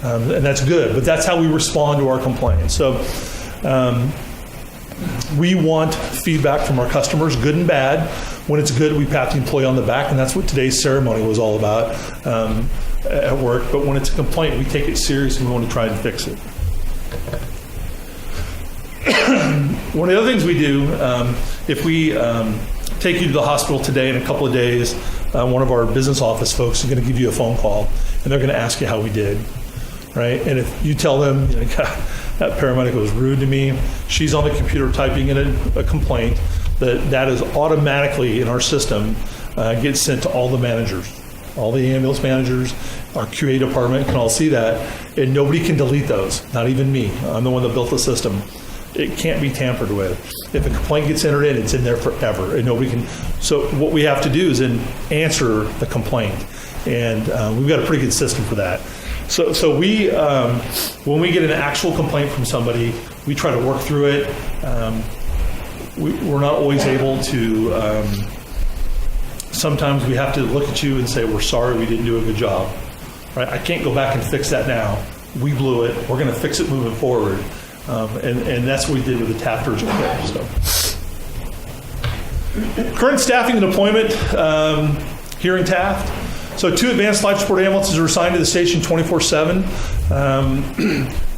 And that's good, but that's how we respond to our complaints. So we want feedback from our customers, good and bad. When it's good, we pat the employee on the back, and that's what today's ceremony was all about at work. But when it's a complaint, we take it serious and we want to try and fix it. One of the other things we do, if we take you to the hospital today in a couple of days, one of our business office folks is going to give you a phone call, and they're going to ask you how we did, right? And if you tell them, "God, that paramedic was rude to me," she's on the computer typing in a complaint, that is automatically in our system gets sent to all the managers. All the ambulance managers, our QA department can all see that, and nobody can delete those, not even me. I'm the one that built the system. It can't be tampered with. If a complaint gets entered in, it's in there forever, and nobody can. So what we have to do is then answer the complaint, and we've got a pretty good system for that. So we, when we get an actual complaint from somebody, we try to work through it. We're not always able to. Sometimes we have to look at you and say, "We're sorry, we didn't do a good job." Right? I can't go back and fix that now. We blew it. We're going to fix it moving forward. And that's what we did with the Taft urgent care. So, current staffing and deployment here in Taft. So 2 advanced life support ambulances are assigned to the station 24/7.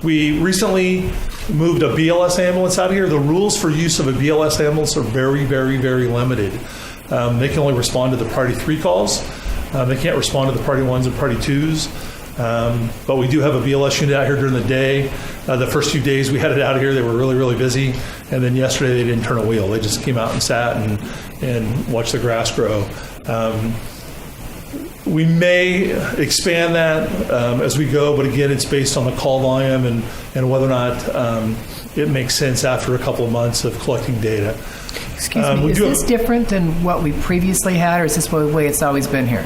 We recently moved a BLS ambulance out of here. The rules for use of a BLS ambulance are very, very, very limited. They can only respond to the priority 3 calls. They can't respond to the priority 1s and priority 2s. But we do have a BLS unit out here during the day. The first few days we had it out here, they were really, really busy. And then yesterday they didn't turn a wheel. They just came out and sat and watched the grass grow. We may expand that as we go, but again, it's based on the call volume and whether or not it makes sense after a couple of months of collecting data. Excuse me, is this different than what we previously had, or is this the way it's always been here?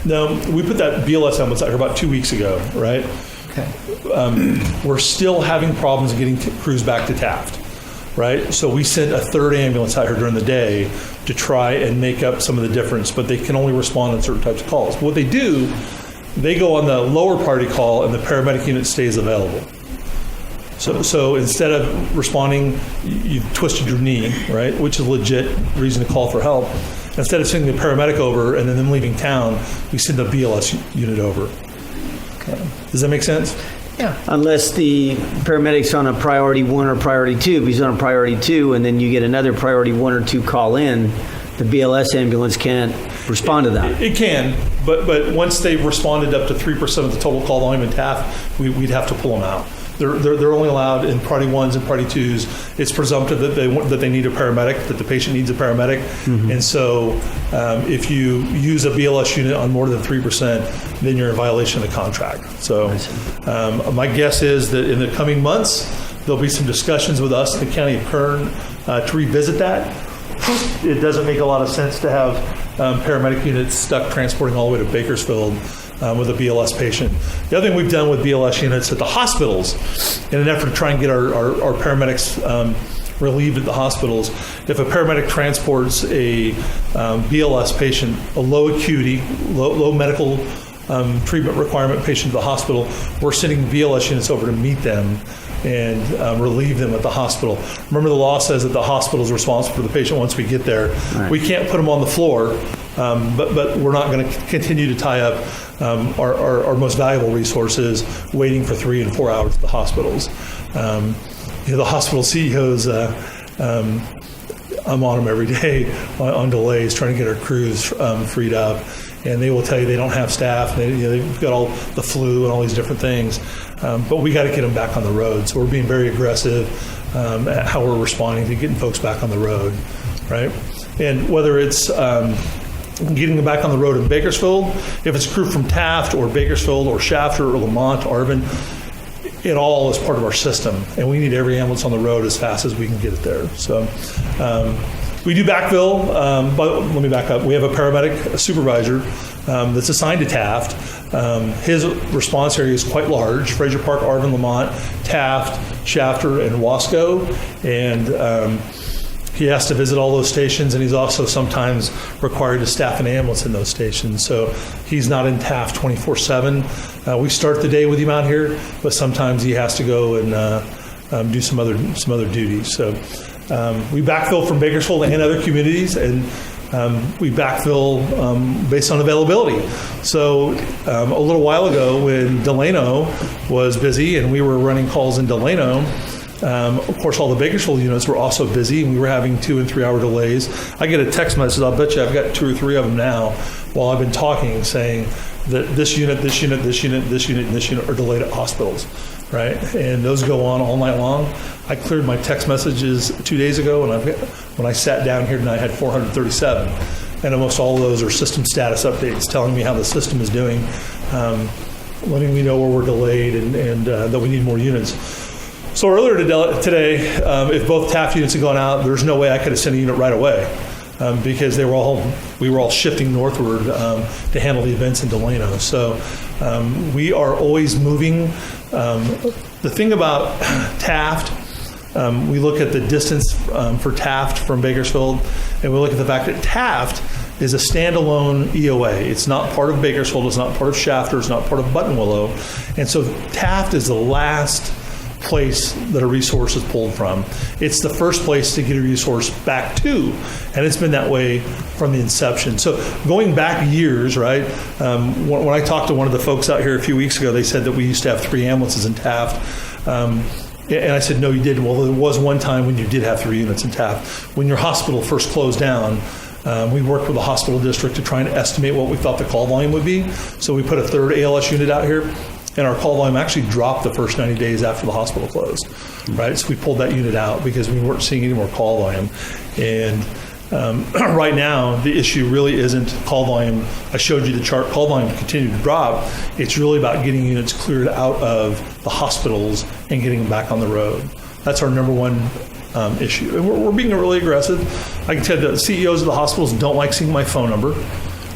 No, we put that BLS ambulance out here about 2 weeks ago, right? Okay. We're still having problems getting crews back to Taft, right? So we sent a third ambulance out here during the day to try and make up some of the difference, but they can only respond on certain types of calls. What they do, they go on the lower priority call and the paramedic unit stays available. So instead of responding, you've twisted your knee, right, which is a legit reason to call for help. Instead of sending the paramedic over and then them leaving town, we send the BLS unit over. Okay. Does that make sense? Yeah. Unless the paramedic's on a priority 1 or priority 2, if he's on a priority 2 and then you get another priority 1 or 2 call in, the BLS ambulance can't respond to that. It can, but once they've responded up to 3% of the total call volume in Taft, we'd have to pull them out. They're only allowed in priority 1s and priority 2s. It's presumptive that they need a paramedic, that the patient needs a paramedic. Mm-hmm. And so if you use a BLS unit on more than 3%, then you're in violation of the contract. So my guess is that in the coming months, there'll be some discussions with us in the county of Kern to revisit that. It doesn't make a lot of sense to have paramedic units stuck transporting all the way to Bakersfield with a BLS patient. The other thing we've done with BLS units at the hospitals, in an effort to try and get our paramedics relieved at the hospitals, if a paramedic transports a BLS patient, a low acuity, low medical treatment requirement patient to the hospital, we're sending BLS units over to meet them and relieve them at the hospital. Remember, the law says that the hospital is responsible for the patient once we get there. Right. We can't put them on the floor, but we're not going to continue to tie up our most valuable resources waiting for 3 and 4 hours at the hospitals. The hospital CEOs, I'm on them every day on delays, trying to get our crews freed up. And they will tell you they don't have staff. They've got all the flu and all these different things. But we got to get them back on the road. So we're being very aggressive at how we're responding to getting folks back on the road, right? And whether it's getting them back on the road in Bakersfield, if it's a crew from Taft or Bakersfield or Shafter or Lamont, Arvin, it all is part of our system. And we need every ambulance on the road as fast as we can get it there. So we do backfill, but let me back up. We have a paramedic, a supervisor that's assigned to Taft. His response area is quite large: Fraser Park, Arvin, Lamont, Taft, Shafter, and Wasco. And he has to visit all those stations, and he's also sometimes required to staff an ambulance in those stations. So he's not in Taft 24/7. We start the day with him out here, but sometimes he has to go and do some other duties. So we backfill from Bakersfield and other communities, and we backfill based on availability. So a little while ago, when Delano was busy and we were running calls in Delano, of course, all the Bakersfield units were also busy, and we were having 2 and 3 hour delays. I get a text message, I'll bet you I've got 2 or 3 of them now, while I've been talking, saying that this unit are delayed at hospitals, right? And those go on all night long. I cleared my text messages 2 days ago, and when I sat down here tonight, I had 437. And almost all of those are system status updates telling me how the system is doing, letting me know where we're delayed and that we need more units. So earlier today, if both Taft units had gone out, there's no way I could have sent a unit right away because we were all shifting northward to handle the events in Delano. So we are always moving. The thing about Taft, we look at the distance for Taft from Bakersfield, and we look at the fact that Taft is a standalone EOA. It's not part of Bakersfield. It's not part of Shafter. It's not part of Buttonwillow. And so Taft is the last place that a resource is pulled from. It's the first place to get a resource back to, and it's been that way from the inception. So going back years, right, when I talked to one of the folks out here a few weeks ago, they said that we used to have 3 ambulances in Taft. And I said, no, you didn't. Well, there was one time when you did have 3 units in Taft. When your hospital first closed down, We worked with the hospital district to try and estimate what we thought the call volume would be. So we put a third ALS unit out here, and our call volume actually dropped the first 90 days after the hospital closed, right? So we pulled that unit out because we weren't seeing any more call volume. And right now, the issue really isn't call volume. I showed you the chart. Call volume continued to drop. It's really about getting units cleared out of the hospitals and getting them back on the road. That's our number one issue. And we're being really aggressive. I can tell you the CEOs of the hospitals don't like seeing my phone number,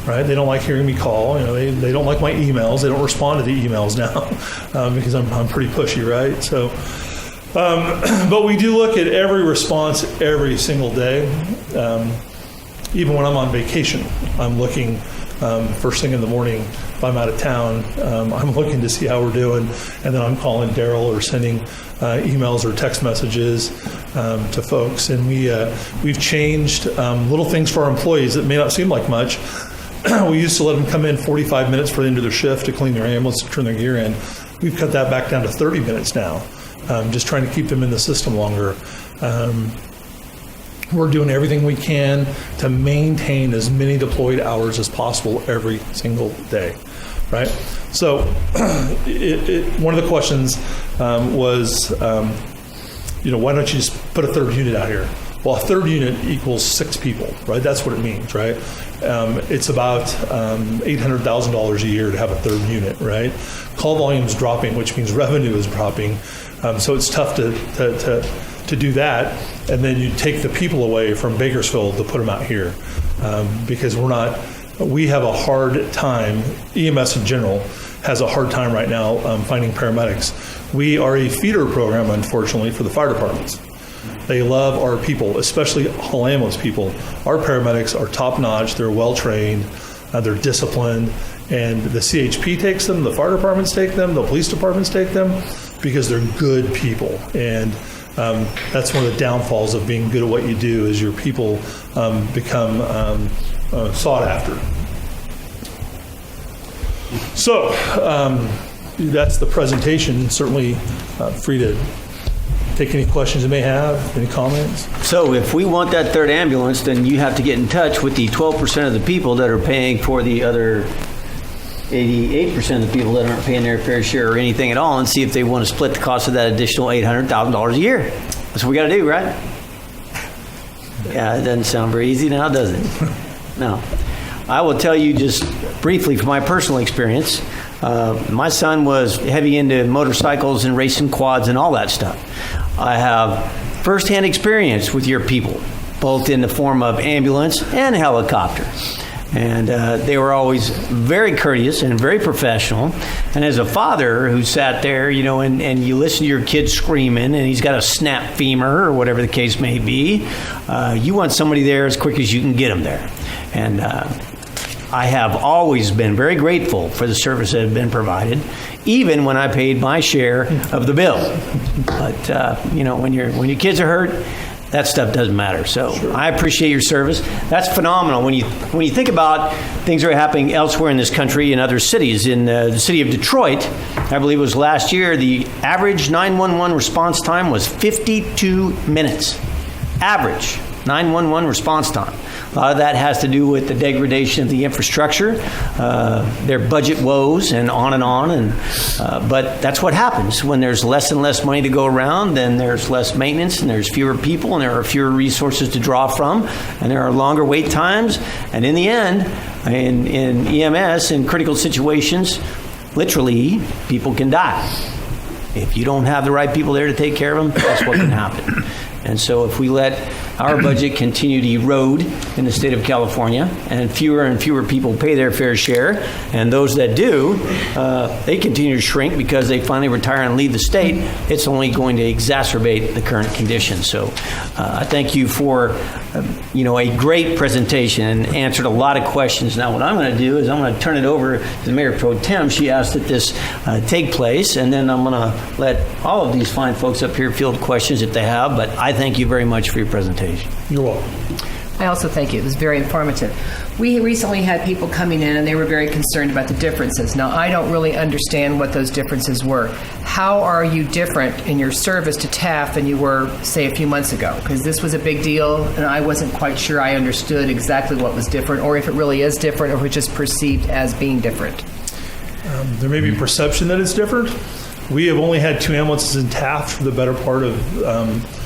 right? They don't like hearing me call. They don't like my emails. They don't respond to the emails now because I'm pretty pushy, right? So. But we do look at every response every single day. Even when I'm on vacation, I'm looking first thing in the morning. If I'm out of town, I'm looking to see how we're doing, and then I'm calling Daryl or sending emails or text messages to folks. And we've changed little things for our employees that may not seem like much. We used to let them come in 45 minutes for the end of their shift to clean their ambulance, to turn their gear in. We've cut that back down to 30 minutes now. Just trying to keep them in the system longer. We're doing everything we can to maintain as many deployed hours as possible every single day, right? So one of the questions was, why don't you just put a third unit out here? Well, a third unit equals 6 people, right? That's what it means, right? It's about $800,000 a year to have a third unit, right? Call volume is dropping, which means revenue is dropping. So it's tough to do that. And then you take the people away from Bakersfield to put them out here because we have a hard time, EMS in general has a hard time right now finding paramedics. We are a feeder program, unfortunately, for the fire departments. They love our people, especially Hall Ambulance people. Our paramedics are top-notch. They're well-trained. They're disciplined. And the CHP takes them, the fire departments take them, the police departments take them because they're good people. And that's one of the downfalls of being good at what you do is your people become sought after. So that's the presentation. Certainly free to take any questions you may have, any comments. So if we want that third ambulance, then you have to get in touch with the 12% of the people that are paying for the other 88% of the people that aren't paying their fair share or anything at all and see if they want to split the cost of that additional $800,000 a year. That's what we got to do, right? Yeah, it doesn't sound very easy now, does it? No. I will tell you just briefly from my personal experience. My son was heavy into motorcycles and racing quads and all that stuff. I have firsthand experience with your people, both in the form of ambulance and helicopter. And they were always very courteous and very professional. And as a father who sat there, and you listen to your kid screaming and he's got a snapped femur or whatever the case may be, you want somebody there as quick as you can get them there. And I have always been very grateful for the service that had been provided, even when I paid my share of the bill. But, when your kids are hurt, that stuff doesn't matter. So sure. I appreciate your service. That's phenomenal. When you think about things that are happening elsewhere in this country in other cities, in the city of Detroit, I believe it was last year, the average 911 response time was 52 minutes. Average 911 response time. A lot of that has to do with the degradation of the infrastructure, their budget woes, and on and on. But that's what happens when there's less and less money to go around. Then there's less maintenance, and there's fewer people, and there are fewer resources to draw from, and there are longer wait times. And in the end, in EMS, in critical situations, literally, people can die. If you don't have the right people there to take care of them, that's what can happen. And so if we let our budget continue to erode in the state of California and fewer people pay their fair share, and those that do, they continue to shrink because they finally retire and leave the state, it's only going to exacerbate the current conditions. So I thank you for a great presentation and answered a lot of questions. Now what I'm going to do is I'm going to turn it over to the Mayor Pro Tem. She asked that this take place, and then I'm going to let all of these fine folks up here field questions if they have, but I thank you very much for your presentation. You're welcome. I also thank you. It was very informative. We recently had people coming in and they were very concerned about the differences. Now, I don't really understand what those differences were. How are you different in your service to Taft than you were, say, a few months ago? Because this was a big deal and I wasn't quite sure I understood exactly what was different, or if it really is different, or if it's just perceived as being different. There may be perception that it's different. We have only had 2 ambulances in Taft for the better part of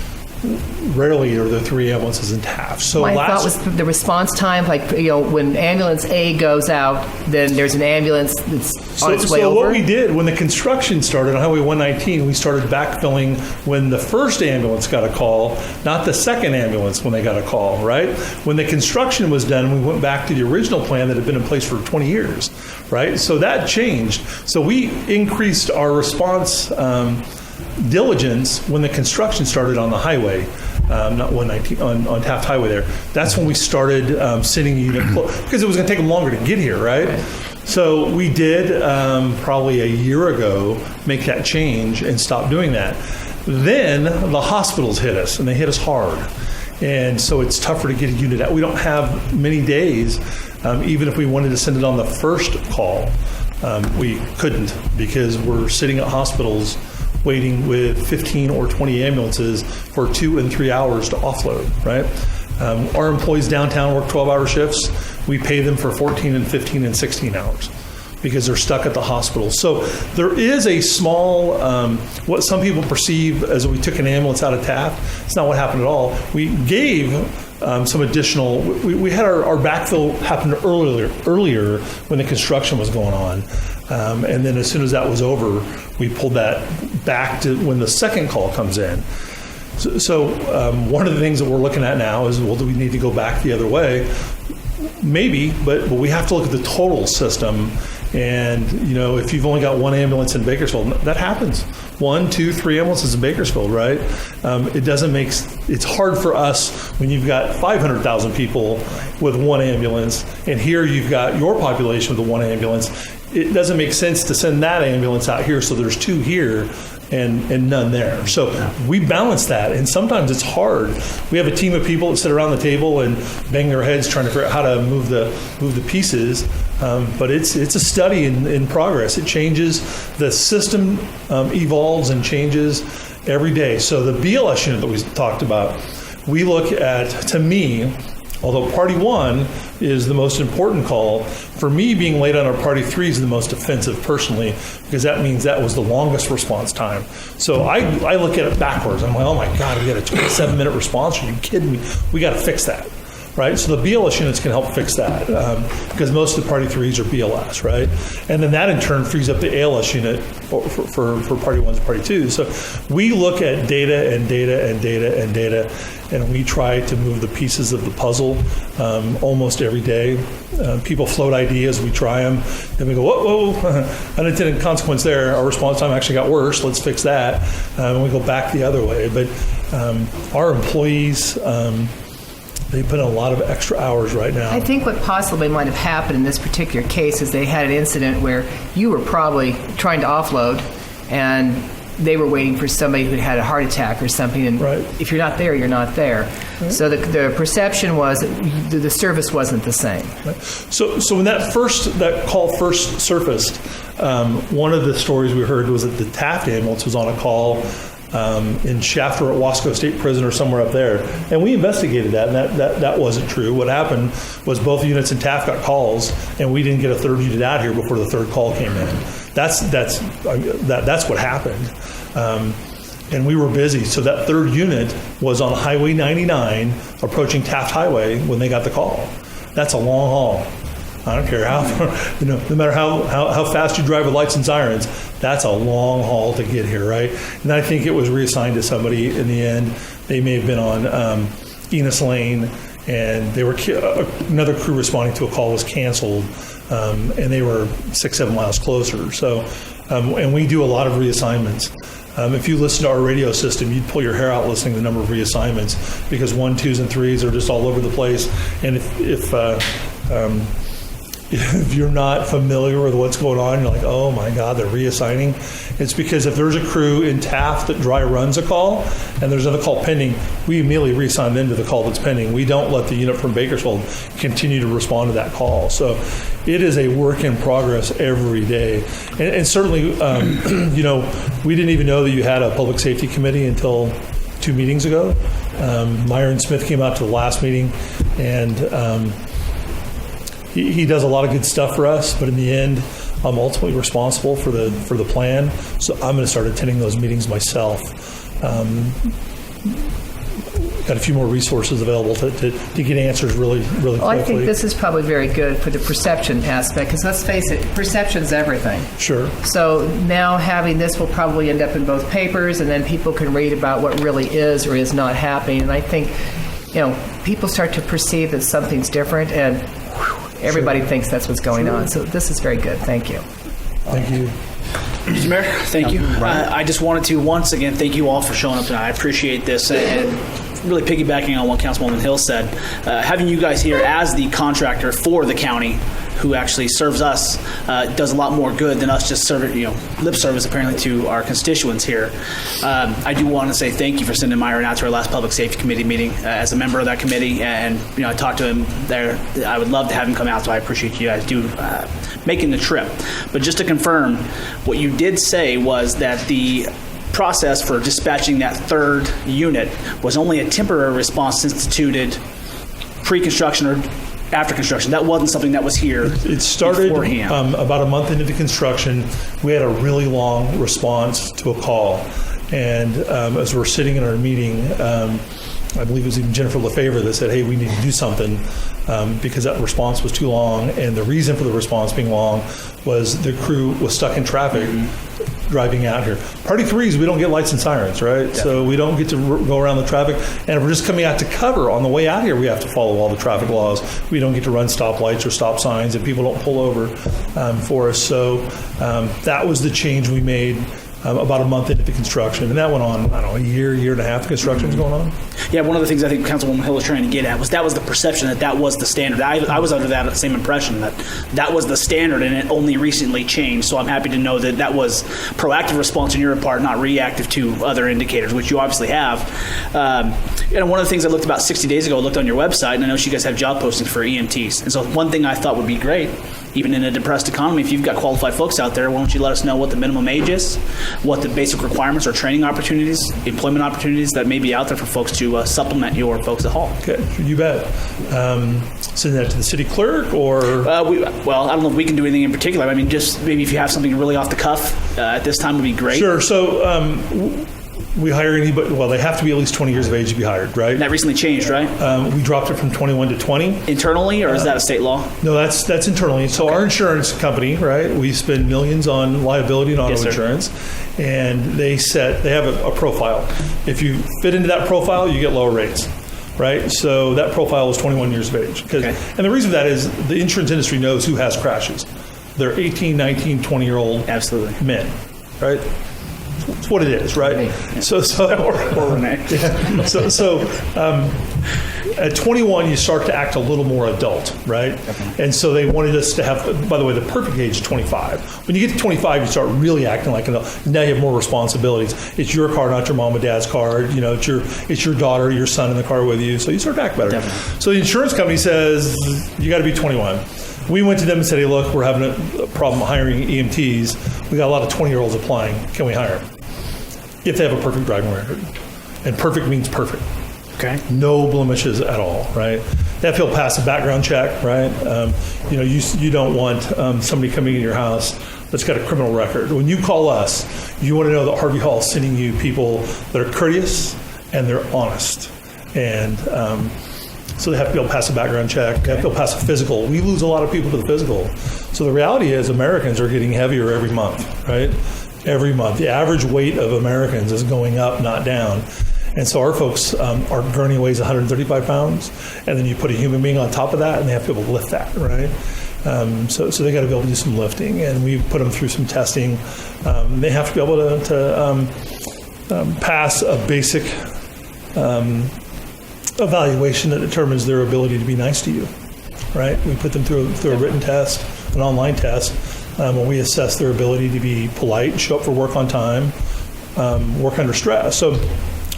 rarely are there 3 ambulances in Taft. So my thought was the response time, like, when ambulance A goes out, then there's an ambulance that's on its way over. So what we did when the construction started on Highway 119, we started backfilling when the first ambulance got a call, not the second ambulance when they got a call, right? When the construction was done, we went back to the original plan that had been in place for 20 years, right? So that changed. So we increased our response diligence when the construction started on the highway, not 119, on Taft Highway there. That's when we started sending a unit because it was going to take them longer to get here, right? So we did probably a year ago make that change and stop doing that. Then the hospitals hit us, and they hit us hard. And so it's tougher to get a unit out. We don't have many days, even if we wanted to send it on the first call, we couldn't because we're sitting at hospitals waiting with 15 or 20 ambulances for 2 and 3 hours to offload, right? Our employees downtown work 12-hour shifts. We pay them for 14 and 15 and 16 hours because they're stuck at the hospital. So there is a small, what some people perceive as we took an ambulance out of Taft. It's not what happened at all. We gave some additional, we had our backfill happen earlier when the construction was going on. And then as soon as that was over, we pulled that back to when the second call comes in. So one of the things that we're looking at now is, well, do we need to go back the other way? Maybe, but we have to look at the total system. And, if you've only got 1 ambulance in Bakersfield, that happens. 1, 2, 3 ambulances in Bakersfield, right? It's hard for us when you've got 500,000 people with 1 ambulance, and here you've got your population with the 1 ambulance. It doesn't make sense to send that ambulance out here, so there's 2 here and none there. So we balance that, and sometimes it's hard. We have a team of people that sit around the table and bang their heads trying to figure out how to move the pieces. But it's a study in progress. It changes. The system evolves and changes every day. So the BLS unit that we talked about, we look at, to me, although Party 1 is the most important call, for me being late on our Party 3 is the most offensive personally, because that means that was the longest response time. So I look at it backwards. I'm like, oh my God, we got a 27-minute response. Are you kidding me? We got to fix that. Right, so the BLS units can help fix that because most of the Party 3s are BLS, right? And then that in turn frees up the ALS unit for Party 1s and Party 2s. So we look at data and data and data and data, and we try to move the pieces of the puzzle almost every day. People float ideas, we try them, and we go, whoa, unintended consequence there. Our response time actually got worse. Let's fix that. And we go back the other way. But our employees, they put in a lot of extra hours right now. I think what possibly might have happened in this particular case is they had an incident where you were probably trying to offload and they were waiting for somebody who had a heart attack or something. And if you're not there, you're not there. Right. So the perception was that the service wasn't the same. Right. So when that call first surfaced, one of the stories we heard was that the Taft ambulance was on a call in Shafter at Wasco State Prison or somewhere up there. And we investigated that, and that wasn't true. What happened was both units in Taft got calls, and we didn't get a third unit out here before the third call came in. That's what happened. And we were busy. So that third unit was on Highway 99 approaching Taft Highway when they got the call. That's a long haul. I don't care how, no matter how fast you drive with lights and sirens, that's a long haul to get here, right? And I think it was reassigned to somebody in the end. They may have been on Enos Lane, and they were another crew responding to a call was canceled, and they were 6-7 miles closer. So, and we do a lot of reassignments. If you listen to our radio system, you'd pull your hair out listening to the number of reassignments if you're not familiar with what's going on, you're like, oh my God, they're reassigning. It's because if there's a crew in Taft that dry runs a call and there's another call pending, we immediately reassign them to the call that's pending. We don't let the unit from Bakersfield continue to respond to that call. So it is a work in progress every day. And certainly, we didn't even know that you had a public safety committee until 2 meetings ago. Myron Smith came out to the last meeting, and he does a lot of good stuff for us, but in the end, I'm ultimately responsible for the plan. So I'm going to start attending those meetings myself. Got a few more resources available to get answers really quickly. Well, I think this is probably very good for the perception aspect, because let's face it, perception's everything. Sure. So now having this will probably end up in both papers, and then people can read about what really is or is not happening. And I think, people start to perceive that something's different, and everybody thinks that's what's going on. So this is very good. Thank you. Thank you. Mr. Mayor, thank you. I just wanted to once again thank you all for showing up tonight. I appreciate this, and really piggybacking on what Councilwoman Hill said, having you guys here as the contractor for the county who actually serves us does a lot more good than us just serving, lip service apparently to our constituents here. I do want to say thank you for sending Myron out to our last Public Safety Committee meeting as a member of that committee, and I talked to him there. I would love to have him come out, so I appreciate you guys making the trip. But just to confirm, what you did say was that the process for dispatching that third unit was only a temporary response instituted pre-construction or after construction. That wasn't something that was here. It started about a month into the construction. We had a really long response to a call, and as we're sitting in our meeting, I believe it was even Jennifer LaFavor that said, hey, we need to do something because that response was too long. And the reason for the response being long was the crew was stuck in traffic driving out here. Party 3 is we don't get lights and sirens, right? Yeah. So we don't get to go around the traffic. And if we're just coming out to cover on the way out here, we have to follow all the traffic laws. We don't get to run stoplights or stop signs, and people don't pull over for us. So that was the change we made about a month into the construction. And that went on, I don't know, a year and a half the construction was going on. Yeah, one of the things I think Councilwoman Hill was trying to get at was that was the perception that was the standard. I was under that same impression that was the standard, and it only recently changed. So I'm happy to know that was proactive response on your part, not reactive to other indicators, which you obviously have. One of the things I looked about 60 days ago, I looked on your website, and I know you guys have job postings for EMTs. And so one thing I thought would be great, even in a depressed economy, if you've got qualified folks out there, why don't you let us know what the minimum age is, what the basic requirements or training opportunities, employment opportunities that may be out there for folks to supplement your folks at Hall. Okay, you bet. Send that to the city clerk, or? I don't know if we can do anything in particular. I mean, just maybe if you have something really off the cuff at this time would be great. Sure. So we hire anybody, they have to be at least 20 years of age to be hired, right? And that recently changed, right? We dropped it from 21 to 20. Internally, or is that a state law? No, that's internally. So our insurance company, right, we spend millions on liability and auto insurance, and they have a profile. If you fit into that profile, you get lower rates. Right? So that profile is 21 years of age. And the reason for that is the insurance industry knows who has crashes. They're 18, 19, 20-year-old men, right? It's what it is, right? Yeah. So at 21, you start to act a little more adult, right? Okay. And so they wanted us to have, by the way, the perfect age is 25. When you get to 25, you start really acting like an adult. Now you have more responsibilities. It's your car, not your mom and dad's car. It's your daughter, your son in the car with you. So you start to act better. Definitely. So the insurance company says, you got to be 21. We went to them and said, hey, look, we're having a problem hiring EMTs. We got a lot of 20-year-olds applying. Can we hire them? If they have a perfect driving record. And perfect means perfect. Okay. No blemishes at all, right? They have to pass a background check, right? You don't want somebody coming in your house that's got a criminal record. When you call us, you want to know that Harvey Hall is sending you people that are courteous and they're honest. And so they have to be able to pass a background check. They have to be able to pass a physical. We lose a lot of people to the physical. So the reality is Americans are getting heavier every month, right? Every month. The average weight of Americans is going up, not down. And so our folks, our gurney weighs 135 pounds, and then you put a human being on top of that, and they have to be able to lift that, right? So they got to be able to do some lifting, and we put them through some testing. They have to be able to pass a basic evaluation that determines their ability to be nice to you. right? We put them through a written test, an online test, when we assess their ability to be polite, show up for work on time, work under stress.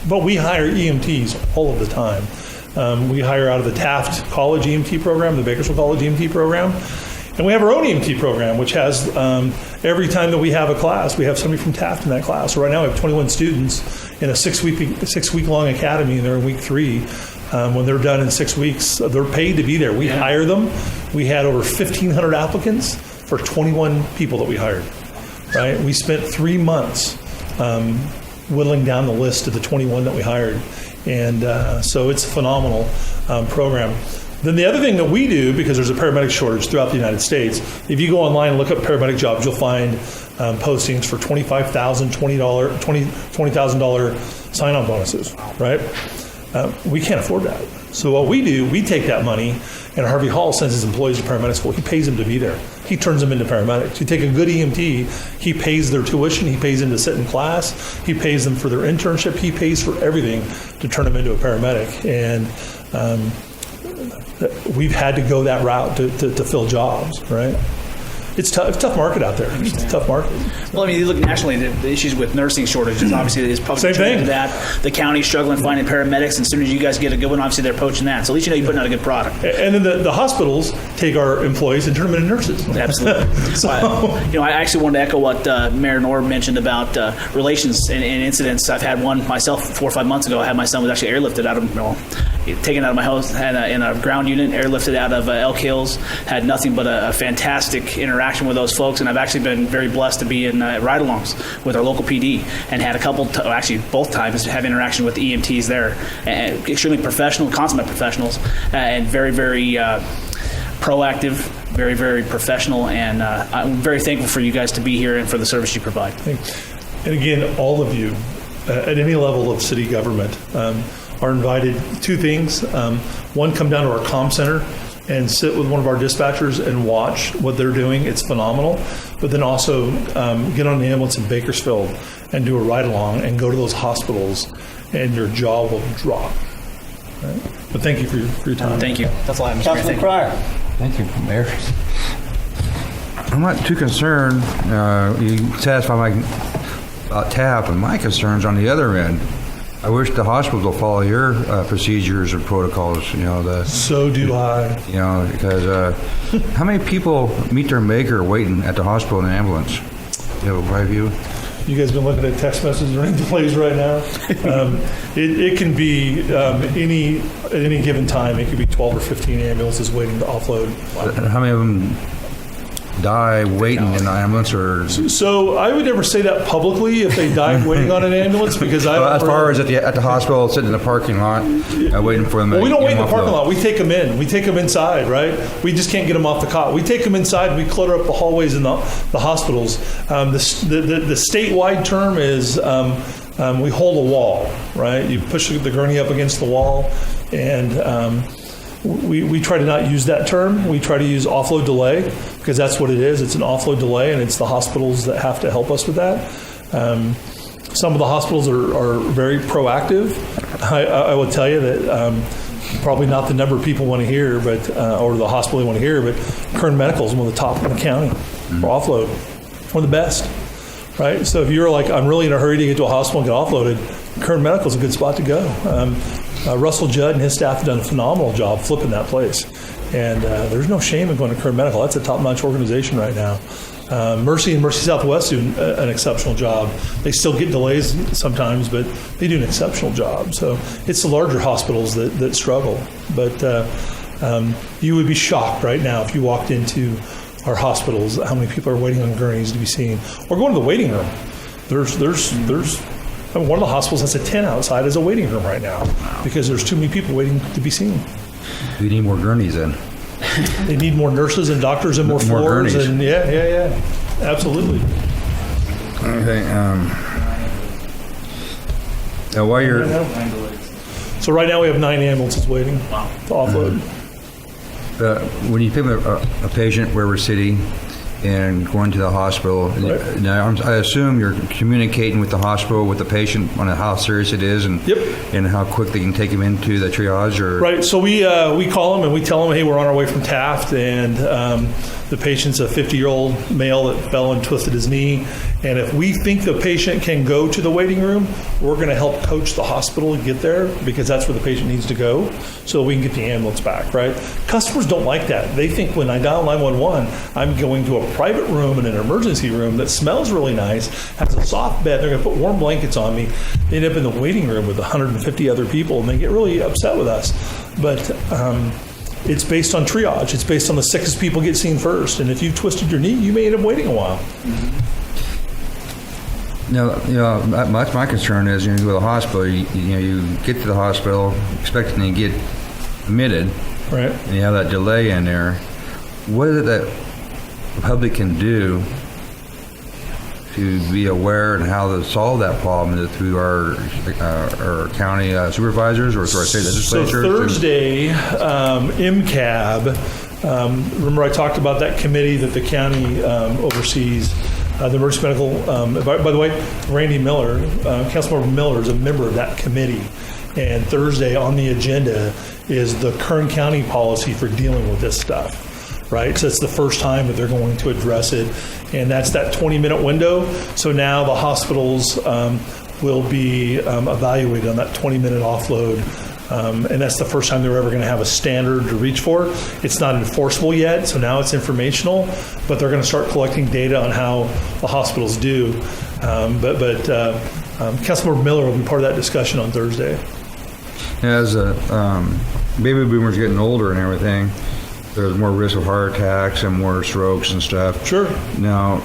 But we hire EMTs all of the time. We hire out of the Taft College EMT program, the Bakersfield College EMT program. And we have our own EMT program, which has, every time that we have a class, we have somebody from Taft in that class. So right now we have 21 students in a six-week-long academy, and they're in week 3. When they're done in 6 weeks, they're paid to be there. We hire them. We had over 1,500 applicants for 21 people that we hired, right? We spent 3 months whittling down the list of the 21 that we hired. And so it's a phenomenal program. Then the other thing that we do, because there's a paramedic shortage throughout the United States, if you go online and look up paramedic jobs, you'll find postings for $25,000, $20,000 sign-on bonuses, right? We can't afford that. So what we do, we take that money, and Harvey Hall sends his employees to paramedic school. He pays them to be there. He turns them into paramedics. You take a good EMT, he pays their tuition, he pays them to sit in class, he pays them for their internship, he pays for everything to turn them into a paramedic. And we've had to go that route to fill jobs, right? It's tough. It's a tough market out there. It's a tough market. Well, I mean, you look nationally, the issues with nursing shortages, obviously, is probably Same thing. that. The county's struggling finding paramedics, and as soon as you guys get a good one, obviously they're poaching that. So at least you know you're putting out a good product. And then the hospitals take our employees and turn them into nurses. Absolutely. So, I actually wanted to echo what Mayor Norb mentioned about relations and incidents. I've had one myself 4 or 5 months ago. I had my son was actually airlifted out of, taken out of my house, had in a ground unit, airlifted out of Elk Hills. Had nothing but a fantastic interaction with those folks, and I've actually been very blessed to be in ride-alongs with our local PD, and had a couple, actually both times, have interaction with the EMTs there. And extremely professional, consummate professionals, and very, very proactive, very, very professional, and I'm very thankful for you guys to be here and for the service you provide. and again, all of you at any level of city government are invited. 2 things. One, come down to our comm center and sit with one of our dispatchers and watch what they're doing. It's phenomenal. But then also get on the ambulance in Bakersfield and do a ride-along and go to those hospitals, and your jaw will drop. Right? But thank you for your time. Thank you. That's all I have, Mr. Mayor. Councilman Thank you. Cryer. Thank you, Mayor. I'm not too concerned. You satisfy my Taft, and my concerns on the other end. I wish the hospitals will follow your procedures or protocols. So do I. Because how many people meet their maker waiting at the hospital in an ambulance? Have you? You guys been looking at text messages or any delays right now? It can be at any given time. It could be 12 or 15 ambulances waiting to offload. How many of them die waiting in the ambulance, or? So I would never say that publicly if they died waiting on an ambulance, because I. As far as at the hospital, sitting in the parking lot, waiting for them. Well, we don't wait in the parking lot. We take them in. We take them inside, right? We just can't get them off the cot. We take them inside. And we clutter up the hallways in the hospitals. The statewide term is we hold a wall, right? You push the gurney up against the wall, and we try to not use that term. We try to use offload delay, because that's what it is. It's an offload delay, and it's the hospitals that have to help us with that. Some of the hospitals are very proactive. I will tell you that probably not the number of people want to hear, but or the hospital they want to hear, but Kern Medical is one of the top in the county for offload, one of the best, right? So if you're like, I'm really in a hurry to get to a hospital and get offloaded, Kern Medical is a good spot to go. Russell Judd and his staff have done a phenomenal job flipping that place. And there's no shame in going to Kern Medical. That's a top-notch organization right now. Mercy and Mercy Southwest do an exceptional job. They still get delays sometimes, but they do an exceptional job. So it's the larger hospitals that struggle. But you would be shocked right now if you walked into our hospitals how many people are waiting on gurneys to be seen. Or going to the waiting room. There's one of the hospitals has a tent outside as a waiting room right now because there's too many people waiting to be seen. We need more gurneys then. They need more nurses and doctors and more floors. Gurneys. And yeah, absolutely. Okay. Now, while you're So right now we have 9 ambulances waiting to offload. when you pick up a patient, River City, and going to the hospital. Right. Now, I assume you're communicating with the hospital, with the patient, on how serious it is, and and how quick they can take him into the triage. Or right. So we call them and we tell them, hey, we're on our way from Taft, and the patient's a 50-year-old male that fell and twisted his knee. And if we think the patient can go to the waiting room, we're going to help coach the hospital to get there, because that's where the patient needs to go, so we can get the ambulance back, right? Customers don't like that. They think when I dial 911, I'm going to a private room in an emergency room that smells really nice, has a soft bed, they're going to put warm blankets on me. They end up in the waiting room with 150 other people, and they get really upset with us. But it's based on triage. It's based on the sickest people get seen first. And if you've twisted your knee, you may end up waiting a while. No, that's my concern is, you go to the hospital, you get to the hospital expecting to get admitted, right? And you have that delay in there. What is it that the public can do to be aware and how to solve that problem? Is it through our county supervisors or through our state legislatures? So Thursday, MCAB, remember I talked about that committee that the county oversees, the emergency medical, by the way, Randy Miller, Councilmember Miller is a member of that committee. And Thursday on the agenda is the Kern County policy for dealing with this stuff, right? So it's the first time that they're going to address it. And that's that 20-minute window. So now the hospitals will be evaluated on that 20-minute offload. And that's the first time they're ever going to have a standard to reach for. It's not enforceable yet, so now it's informational, but they're going to start collecting data on how the hospitals do. But Councilmember Miller will be part of that discussion on Thursday. As baby boomers getting older and everything, there's more risk of heart attacks and more strokes and stuff. Sure. Now,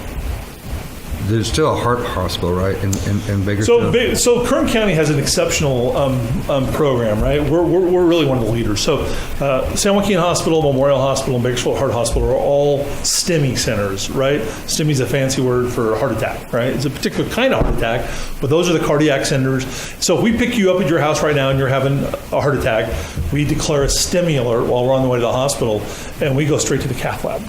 there's still a heart hospital, right, in Bakersfield? So Kern County has an exceptional program, right? We're really one of the leaders. So San Joaquin Hospital, Memorial Hospital, and Bakersfield Heart Hospital are all STEMI centers, right? STEMI is a fancy word for heart attack, right? It's a particular kind of heart attack, but those are the cardiac centers. So if we pick you up at your house right now and you're having a heart attack, we declare a STEMI alert while we're on the way to the hospital, and we go straight to the cath lab.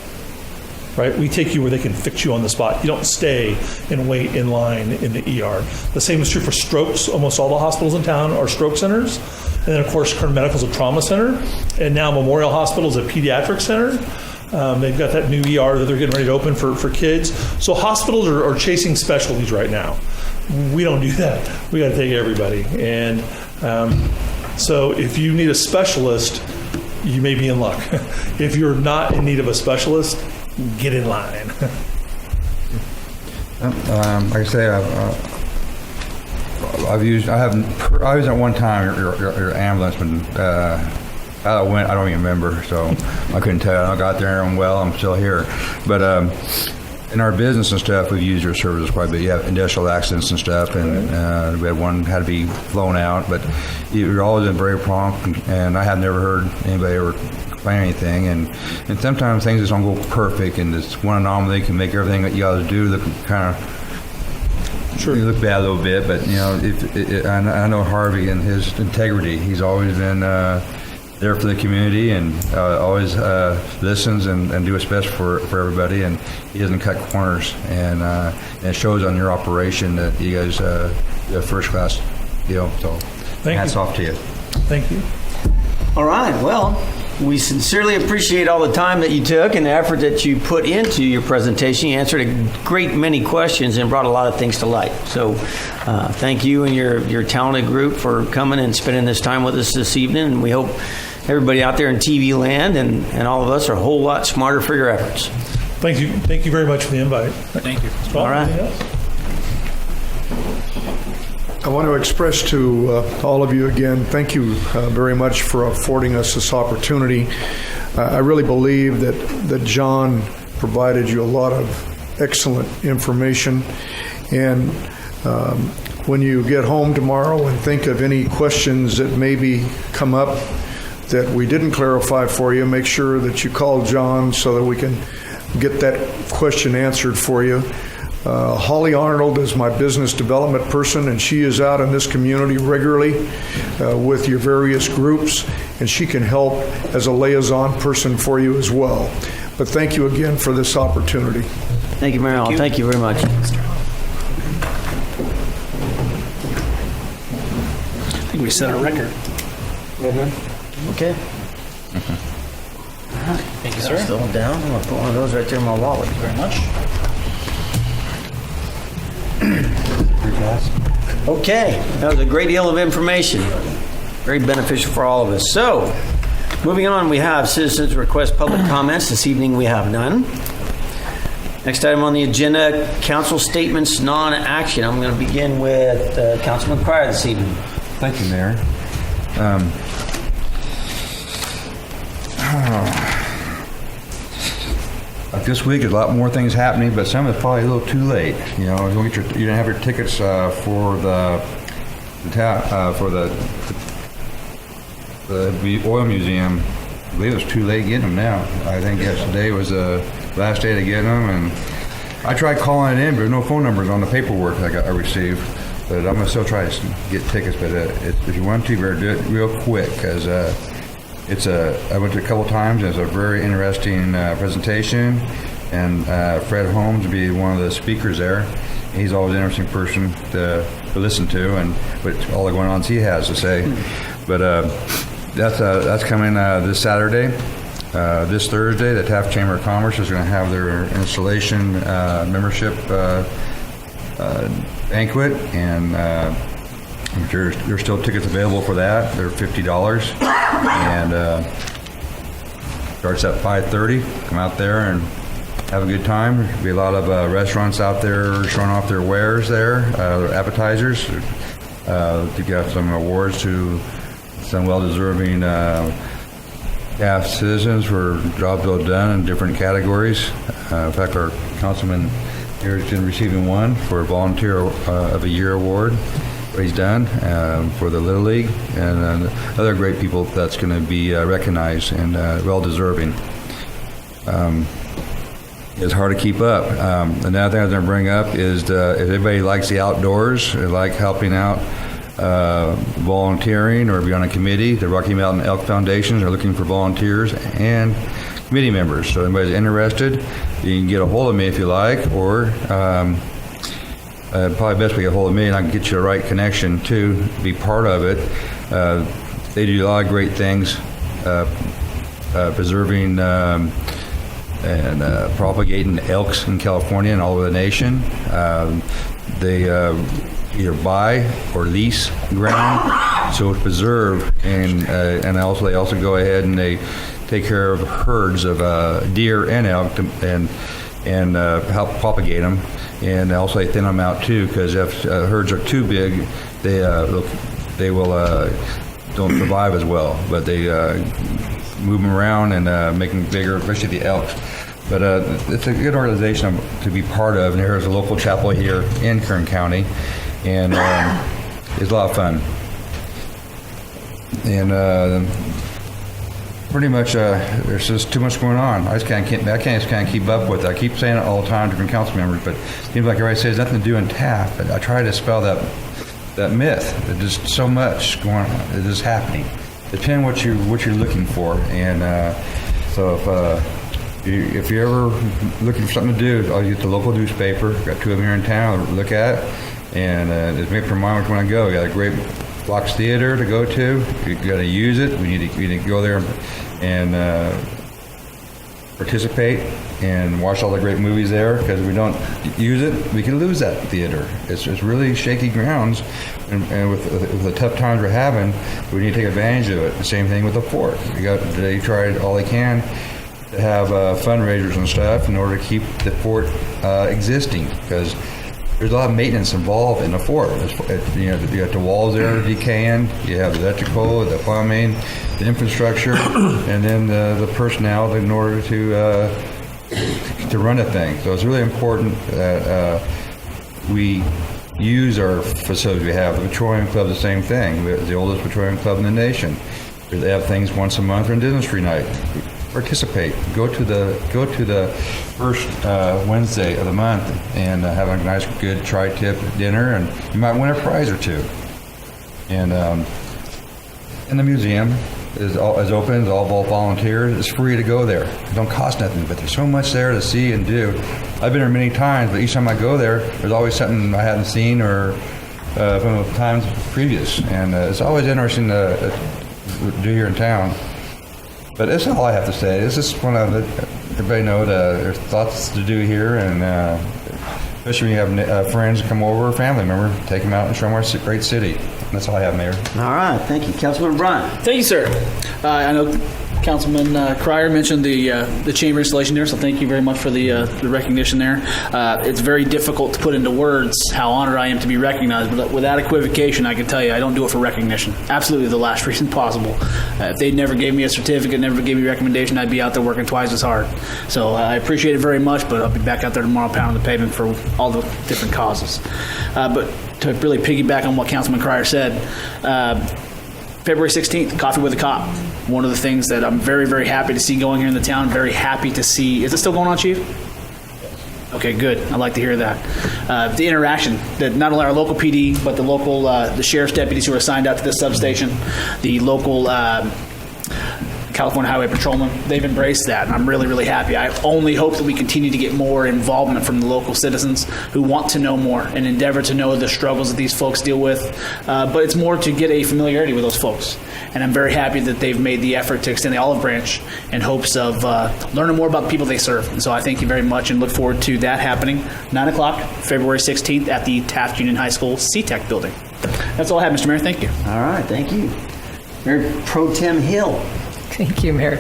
Right? We take you where they can fix you on the spot. You don't stay and wait in line in the ER. The same is true for strokes. Almost all the hospitals in town are stroke centers. And then, of course, Kern Medical is a trauma center. And now Memorial Hospital is a pediatric center. They've got that new ER that they're getting ready to open for kids. So hospitals are chasing specialties right now. We don't do that. We got to take everybody. And so if you need a specialist, you may be in luck. If you're not in need of a specialist, get in line. Like I say, I used at one time your ambulance, but how it went, I don't even remember, so I couldn't tell. I got there and well, I'm still here. But in our business and stuff, we've used your services quite a bit. You have industrial accidents and stuff, and we had one had to be flown out, but you're always been very prompt, and I have never heard anybody ever complain anything, and sometimes things just don't go perfect, and this one anomaly can make everything that you got to do look kind of look bad a little bit. But I know Harvey and his integrity. He's always been there for the community, and always listens and do his best for everybody, and he doesn't cut corners, and it shows on your operation that you guys are first class deal. So hats off to you. Thank you. All right. Well, we sincerely appreciate all the time that you took and the effort that you put into your presentation. You answered a great many questions and brought a lot of things to light. So thank you and your talented group for coming and spending this time with us this evening. And we hope everybody out there in TV land and all of us are a whole lot smarter for your efforts. Thank you. Thank you very much for the invite. Thank you. All right. I want to express to all of you again, thank you very much for affording us this opportunity. I really believe that John provided you a lot of excellent information. And when you get home tomorrow and think of any questions that maybe come up that we didn't clarify for you, make sure that you call John so that we can get that question answered for you. Holly Arnold is my business development person, and she is out in this community regularly with your various groups, and she can help as a liaison person for you as well. But thank you again for this opportunity. Thank you, Mayor Hall. Thank you very much. I think we set a record. Okay. Thank you, sir. Still down. I'm gonna put one of those right there in my wallet. Thank you very much. Okay, that was a great deal of information. Very beneficial for all of us. So, moving on, we have citizens request public comments. This evening we have none. Next item on the agenda, council statements, non-action. I'm going to begin with Councilman Cryer this evening. Thank you, Mayor. This week, there's a lot more things happening, but some of it's probably a little too late. You know, you didn't have your tickets for the oil museum. I believe it's too late getting them now. I think yesterday was the last day to get them, and I tried calling it in, but there's no phone numbers on the paperwork I received. But I'm gonna still try to get tickets. But if you want to, you better do it real quick, because I went to a couple times. It's a very interesting presentation, and Fred Holmes will be one of the speakers there. He's always an interesting person to listen to, and what all the going-ons he has to say. But that's coming this Saturday. This Thursday, the Taft Chamber of Commerce is going to have their installation membership banquet, and there's still tickets available for that. They're $50, and starts at 5:30. Come out there and have a good time. There'll be a lot of restaurants out there showing off their wares there, their appetizers. They've got some awards to some well-deserving Taft citizens for jobs well done in different categories. In fact, our councilman here has been receiving one for Volunteer of the Year award. What he's done for the Little League, and other great people that's going to be recognized and well-deserving. It's hard to keep up. Another thing I was going to bring up is if anybody likes the outdoors, or like helping out, volunteering, or be on a committee, the Rocky Mountain Elk Foundations are looking for volunteers and committee members. So if anybody's interested, you can get a hold of me if you like, or probably best we get a hold of me, and I can get you the right connection to be part of it. They do a lot of great things, preserving and propagating elks in California and all over the nation. They either buy or lease ground, so it's preserved, and also they also go ahead and they take care of herds of deer and elk and help propagate them. And also they thin them out too, because if herds are too big, they will don't survive as well. But they move them around and make them bigger, especially the elks. But it's a good organization to be part of. And there's a local chapel here in Kern County, and it's a lot of fun. And pretty much, there's just too much going on. I can't keep up with it. I keep saying it all the time to different council members, but it seems like everybody says nothing to do in Taft. But I try to dispel that myth. There's just so much going on. It is happening. Depending what you're looking for, and so if you're ever looking for something to do, I'll get the local newspaper. Got two of them here in town to look at, and just make up your mind which one to go. We got a great Fox Theater to go to. You got to use it. We need to go there and participate and watch all the great movies there, because if we don't use it, we can lose that theater. It's really shaky grounds, and with the tough times we're having, we need to take advantage of it. The same thing with the fort. They tried all they can to have fundraisers and stuff in order to keep the fort existing, because there's a lot of maintenance involved in the fort. You got the walls there decaying, you have the electrical, the plumbing, the infrastructure, and then the personnel in order to run a thing. So it's really important that we use our facilities we have. The Petroleum Club, the same thing. We're the oldest petroleum club in the nation. They have things once a month on Industry Night. Participate. Go to the first Wednesday of the month and have a nice, good tri-tip dinner, and you might win a prize or two. And in the museum, is open, it's all volunteers. It's free to go there. It don't cost nothing, but there's so much there to see and do. I've been there many times, but each time I go there, there's always something I hadn't seen or from the times previous. And it's always interesting to do here in town. But that's all I have to say. It's just want to let everybody know there's thoughts to do here, and especially when you have friends come over, family member, take them out and show them our great city. That's all I have, Mayor. All right, thank you. Councilman Bryant. Thank you, sir. I know Councilman Cryer mentioned the chamber installation there, so thank you very much for the recognition there. It's very difficult to put into words how honored I am to be recognized, but without equivocation, I can tell you I don't do it for recognition. Absolutely the last reason possible. If they never gave me a certificate, never gave me a recommendation, I'd be out there working twice as hard. So I appreciate it very much, but I'll be back out there tomorrow pounding the pavement for all the different causes. But to really piggyback on what Councilman Cryer said, February 16th, Coffee with a Cop. One of the things that I'm very, very happy to see going here in the town. Very happy to see. Is it still going on, Chief? Okay, good. I'd like to hear that. The interaction that not only our local PD, but the local the sheriff's deputies who are assigned out to this substation, the local California Highway Patrolmen, they've embraced that, and I'm really, really happy. I only hope that we continue to get more involvement from the local citizens who want to know more and endeavor to know the struggles that these folks deal with. But it's more to get a familiarity with those folks. And I'm very happy that they've made the effort to extend the olive branch in hopes of learning more about the people they serve. And so I thank you very much and look forward to that happening 9 o'clock, February 16th at the Taft Union High School CTEC building. That's all I have, Mr. Mayor. Thank you. All right, thank you. Mayor Pro Tem Hill. Thank you, Mayor.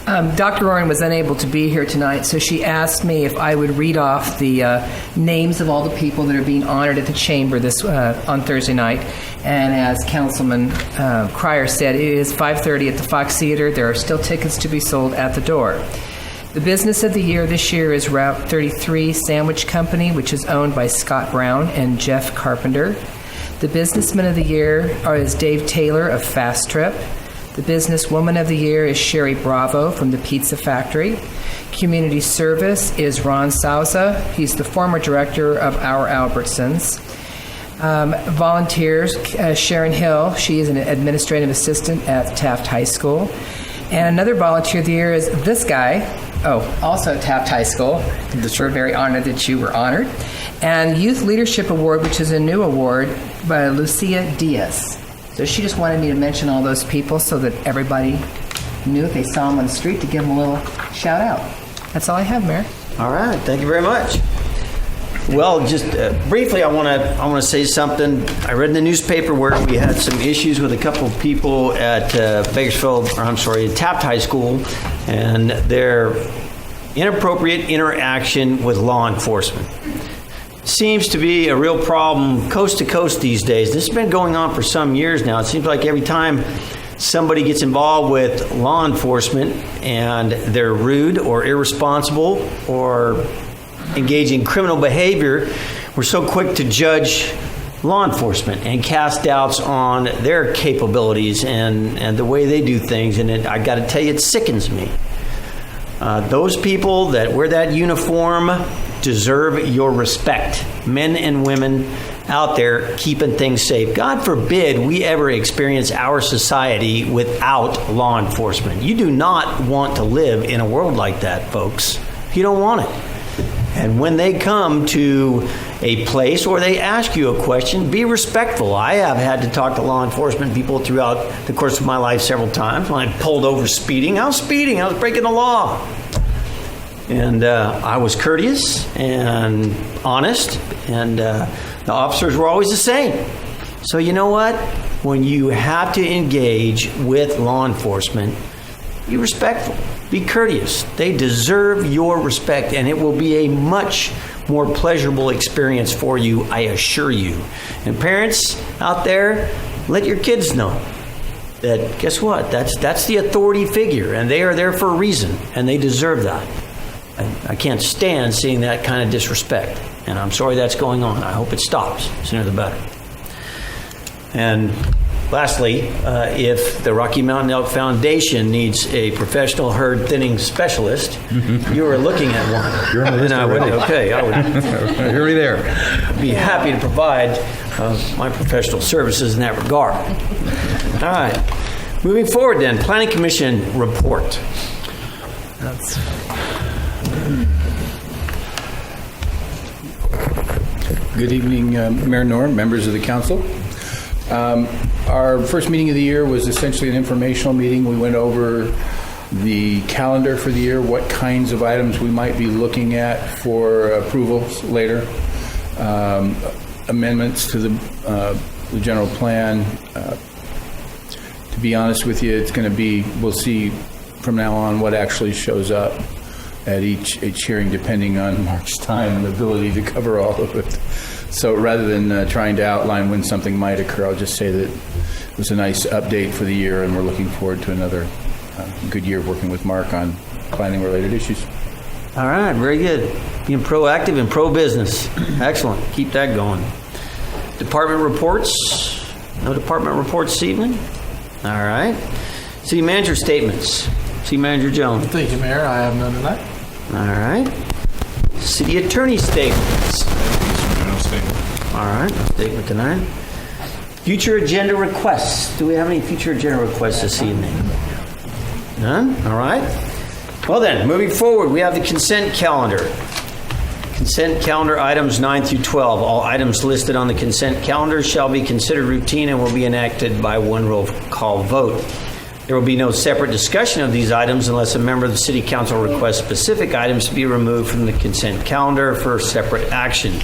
Dr. Rowan was unable to be here tonight, so she asked me if I would read off the names of all the people that are being honored at the Chamber this on Thursday night. And as Councilman Cryer said, it is 5:30 at the Fox Theater. There are still tickets to be sold at the door. The business of the year this year is Route 33 Sandwich Company, which is owned by Scott Brown and Jeff Carpenter. The businessman of the year is Dave Taylor of Fast Trip. The businesswoman of the year is Sherry Bravo from the Pizza Factory. Community service is Ron Souza. He's the former director of Our Albertsons. Volunteers, Sharon Hill. She is an administrative assistant at Taft High School. And another volunteer of the year is this guy. Oh, also at Taft High School. We're very honored that you were honored. And Youth Leadership Award, which is a new award by Lucia Diaz. So she just wanted me to mention all those people so that everybody knew if they saw them on the street to give them a little shout out. That's all I have, Mayor. All right, thank you very much. Well, just briefly, I want to say something. I read in the newspaper where we had some issues with a couple of people at Taft High School, and their inappropriate interaction with law enforcement. Seems to be a real problem coast to coast these days. This has been going on for some years now. It seems like every time somebody gets involved with law enforcement and they're rude or irresponsible or engage in criminal behavior, we're so quick to judge law enforcement and cast doubts on their capabilities and the way they do things. And I got to tell you, it sickens me. Those people that wear that uniform deserve your respect. Men and women out there keeping things safe. God forbid we ever experience our society without law enforcement. You do not want to live in a world like that, folks. You don't want it. And when they come to a place or they ask you a question, be respectful. I have had to talk to law enforcement people throughout the course of my life several times. When I pulled over speeding, I was breaking the law. And I was courteous and honest, and the officers were always the same. So you know what? When you have to engage with law enforcement, be respectful, be courteous. They deserve your respect, and it will be a much more pleasurable experience for you, I assure you. And parents out there, let your kids know that, guess what? That's the authority figure, and they are there for a reason, and they deserve that. I can't stand seeing that kind of disrespect, and I'm sorry that's going on. I hope it stops. Sooner the better. And lastly, if the Rocky Mountain Elk Foundation needs a professional herd thinning specialist, you are looking at one. You're on the list already. I would You're already there. be happy to provide my professional services in that regard. All right. Moving forward then, Planning Commission report. Good evening, Mayor Norm, members of the council. Our first meeting of the year was essentially an informational meeting. We went over the calendar for the year, what kinds of items we might be looking at for approvals later, amendments to the general plan. To be honest with you, it's going to be, we'll see from now on what actually shows up at each hearing, depending on Mark's time and ability to cover all of it. So rather than trying to outline when something might occur, I'll just say that it was a nice update for the year, and we're looking forward to another good year working with Mark on planning-related issues. All right, very good. Being proactive and pro-business. Excellent. Keep that going. Department reports. No department reports this evening? All right. City manager statements. City Manager Jones. Thank you, Mayor. I have none tonight. All right. City attorney statements. No statement. All right. No statement tonight. Future agenda requests. Do we have any future agenda requests this evening? None? All right. Well then, moving forward, we have the consent calendar. Consent calendar items 9 through 12. All items listed on the consent calendar shall be considered routine and will be enacted by one roll call vote. There will be no separate discussion of these items unless a member of the City Council requests specific items to be removed from the consent calendar for separate action.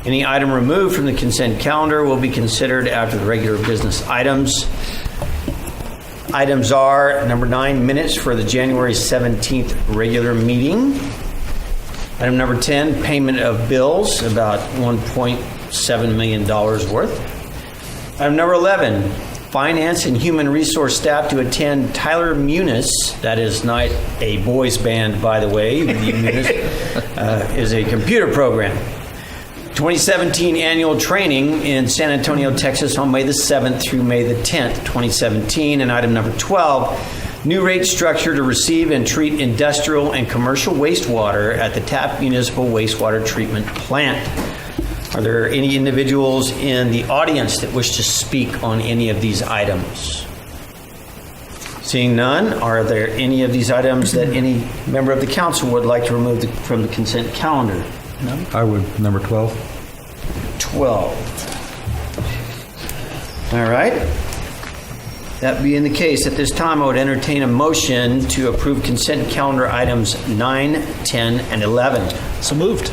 Any item removed from the consent calendar will be considered after the regular business items. Items are number 9, minutes for the January 17th regular meeting. Item number 10, payment of bills, about $1.7 million worth. Item number 11, finance and human resource staff to attend Tyler Munis, that is not a boys band, by the way, the Munis is a computer program. 2017 annual training in San Antonio, Texas on May the 7th through May the 10th, 2017. And item number 12, new rate structure to receive and treat industrial and commercial wastewater at the Taft Municipal Wastewater Treatment Plant. Are there any individuals in the audience that wish to speak on any of these items? Seeing none, are there any of these items that any member of the council would like to remove from the consent calendar? No? I would. Number 12. 12. All right. That being the case, at this time I would entertain a motion to approve consent calendar items 9, 10, and 11. So moved.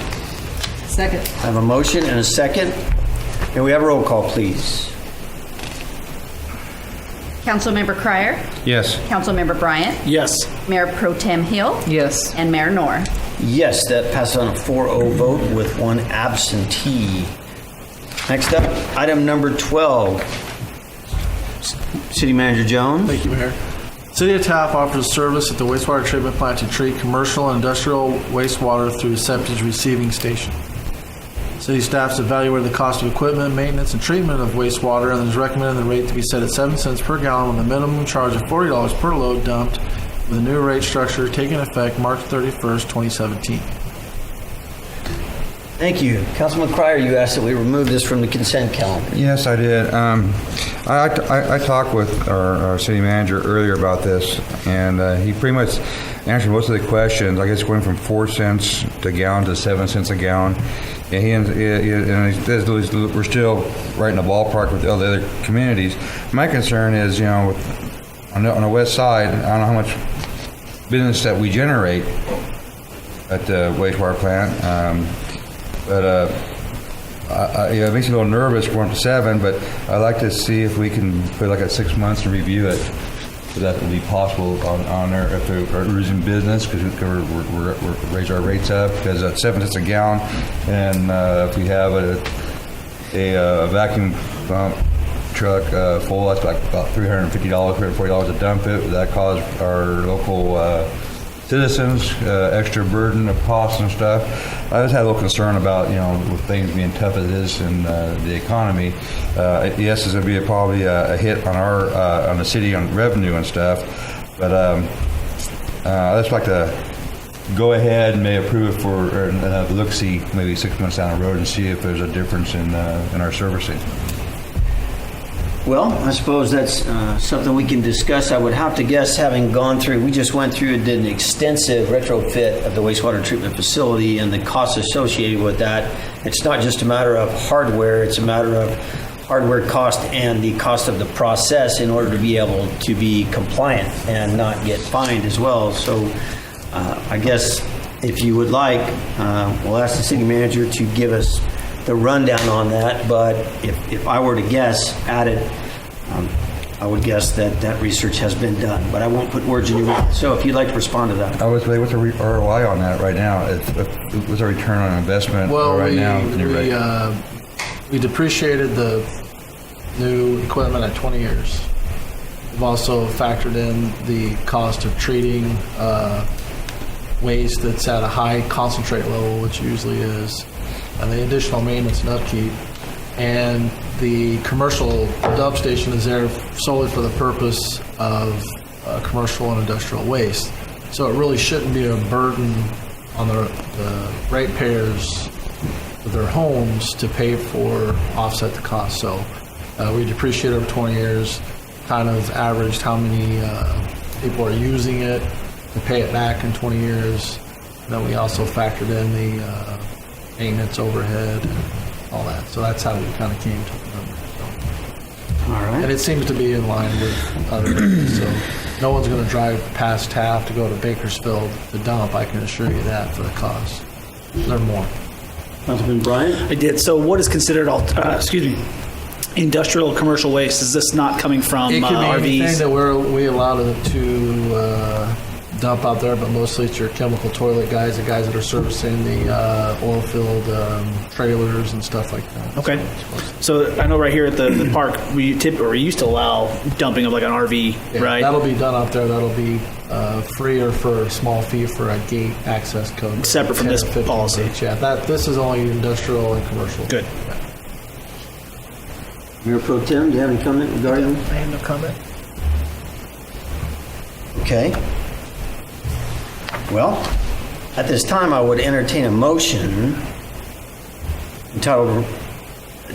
Second. I have a motion and a second. May we have a roll call, please? Councilmember Cryer, Yes. Councilmember Bryant, Yes. Mayor Pro Tem Hill, Yes. and Mayor Knorr. Yes, that passes on a 4-0 vote with one absentee. Next up, item number 12. City Manager Jones. Thank you, Mayor. City of Taft offers service at the wastewater treatment plant to treat commercial and industrial wastewater through septic receiving station. City staff's evaluated the cost of equipment, maintenance, and treatment of wastewater and has recommended the rate to be set at 7 cents per gallon with a minimum charge of $40 per load dumped, with a new rate structure taking effect March 31st, 2017. Thank you. Councilman Cryer, you asked that we remove this from the consent calendar. Yes, I did. I talked with our city manager earlier about this, and he pretty much answered most of the questions. I guess going from 4 cents a gallon to 7 cents a gallon. And he says we're still right in the ballpark with all the other communities. My concern is, on the west side, I don't know how much business that we generate at the wastewater plant. But it makes me a little nervous going to 7, but I'd like to see if we can put like 6 months to review it. So that would be possible on there if they're losing business, because we're raise our rates up, because at 7 cents a gallon, and if we have a vacuum pump truck full, that's like about $350, $340 to dump it. That caused our local citizens extra burden of costs and stuff. I just had a little concern about, with things being tough as it is in the economy. Yes, there's going to be probably a hit on on the city on revenue and stuff, but I'd just like to go ahead and may approve it for look-see maybe 6 months down the road and see if there's a difference in our servicing. Well, I suppose that's something we can discuss. I would have to guess, having gone through, we just went through and did an extensive retrofit of the wastewater treatment facility and the costs associated with that. It's not just a matter of hardware, it's a matter of hardware cost and the cost of the process in order to be able to be compliant and not get fined as well. So I guess if you would like, we'll ask the city manager to give us the rundown on that, but if I were to guess at it, I would guess that research has been done, but I won't put words in your mouth. So if you'd like to respond to that. I would say, what's the ROI on that right now? What's the return on investment right now? We depreciated the new equipment at 20 years. We've also factored in the cost of treating waste that's at a high concentrate level, which usually is, and the additional maintenance and upkeep. And the commercial dump station is there solely for the purpose of commercial and industrial waste. So it really shouldn't be a burden on the ratepayers of their homes to pay for, offset the cost. So we depreciate over 20 years, kind of averaged how many people are using it to pay it back in 20 years. And then we also factored in the maintenance overhead and all that. So that's how we kind of came to the number. So. All right. And it seems to be in line with other areas. So no one's going to drive past Taft to go to Bakersfield to dump. I can assure you that for the cost. They're more. Councilman Bryant? I did. So what is considered, industrial commercial waste? Is this not coming from It could be RVs? anything that we allow to dump out there, but mostly it's your chemical toilet guys, the guys that are servicing the oil-filled trailers and stuff like that. Okay. So I know right here at the park, we used to allow dumping of like an RV, Yeah, right? That'll be done out there. That'll be free or for a small fee for a gate access code. Separate from this 10 or 15 policy. bucks. Yeah, this is only industrial and commercial. Good. Mayor Pro Tem, do you have any comment regarding? I have no comment. Okay. Well, at this time, I would entertain a motion entitled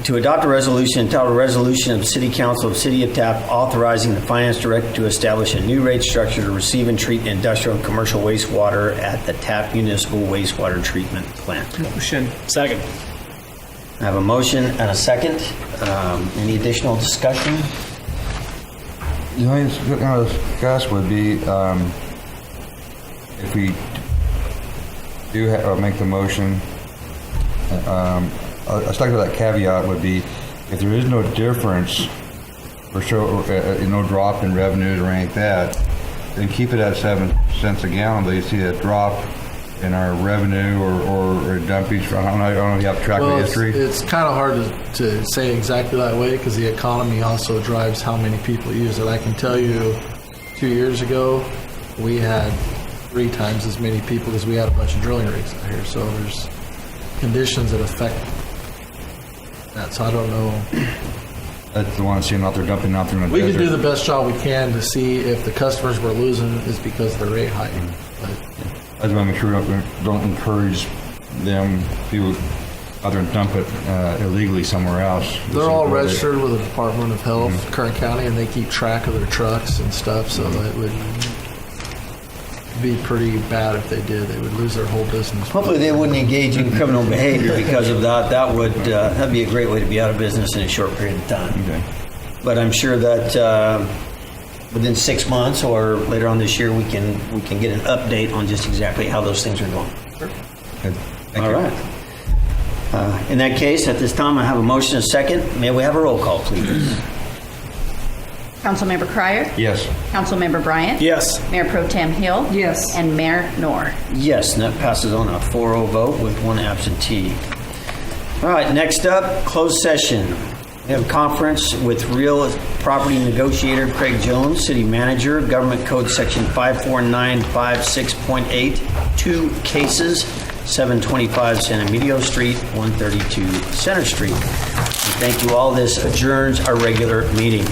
to adopt a resolution entitled Resolution of the City Council of the City of Taft authorizing the Finance Director to establish a new rate structure to receive and treat industrial and commercial wastewater at the Taft Municipal Wastewater Treatment Plant. Motion. Second. I have a motion and a second. Any additional discussion? The only thing I would discuss would be if we do make the motion, I stuck to that caveat would be if there is no difference or no drop in revenues or anything like that, then keep it at 7 cents a gallon. But you see a drop in our revenue or dumpage. I don't know if you have track of history. It's kind of hard to say exactly that way because the economy also drives how many people use it. I can tell you 2 years ago, we had 3 times as many people because we had a bunch of drilling rigs out here. So there's conditions that affect that. So I don't know. That's the one seeing out there dumping out there in the We desert. can do the best job we can to see if the customers we're losing is because of the rate hike. But I just want to make sure we don't encourage them people out there and dump it illegally somewhere else. they're all registered with the Department of Health, Kern County, and they keep track of their trucks and stuff. So it would be pretty bad if they did. They would lose their whole business. Hopefully they wouldn't engage in criminal behavior because of that. That'd be a great way to be out of business in a short period of time. Okay. But I'm sure that within 6 months or later on this year, we can get an update on just exactly how those things are going. Good. Thank All you. right. In that case, at this time, I have a motion and a second. May we have a roll call, please? Councilmember Cryer? Yes. Councilmember Bryant? Yes. Mayor Pro Tem Hill? Yes. And Mayor Knorr. Yes, and that passes on a 4-0 vote with 1 absentee. All right, next up, closed session. We have a conference with real property negotiator Craig Jones, city manager, government code section 54956.8, 2 cases, 725 San Emilio Street, 132 Center Street. And thank you all. This adjourns our regular meeting.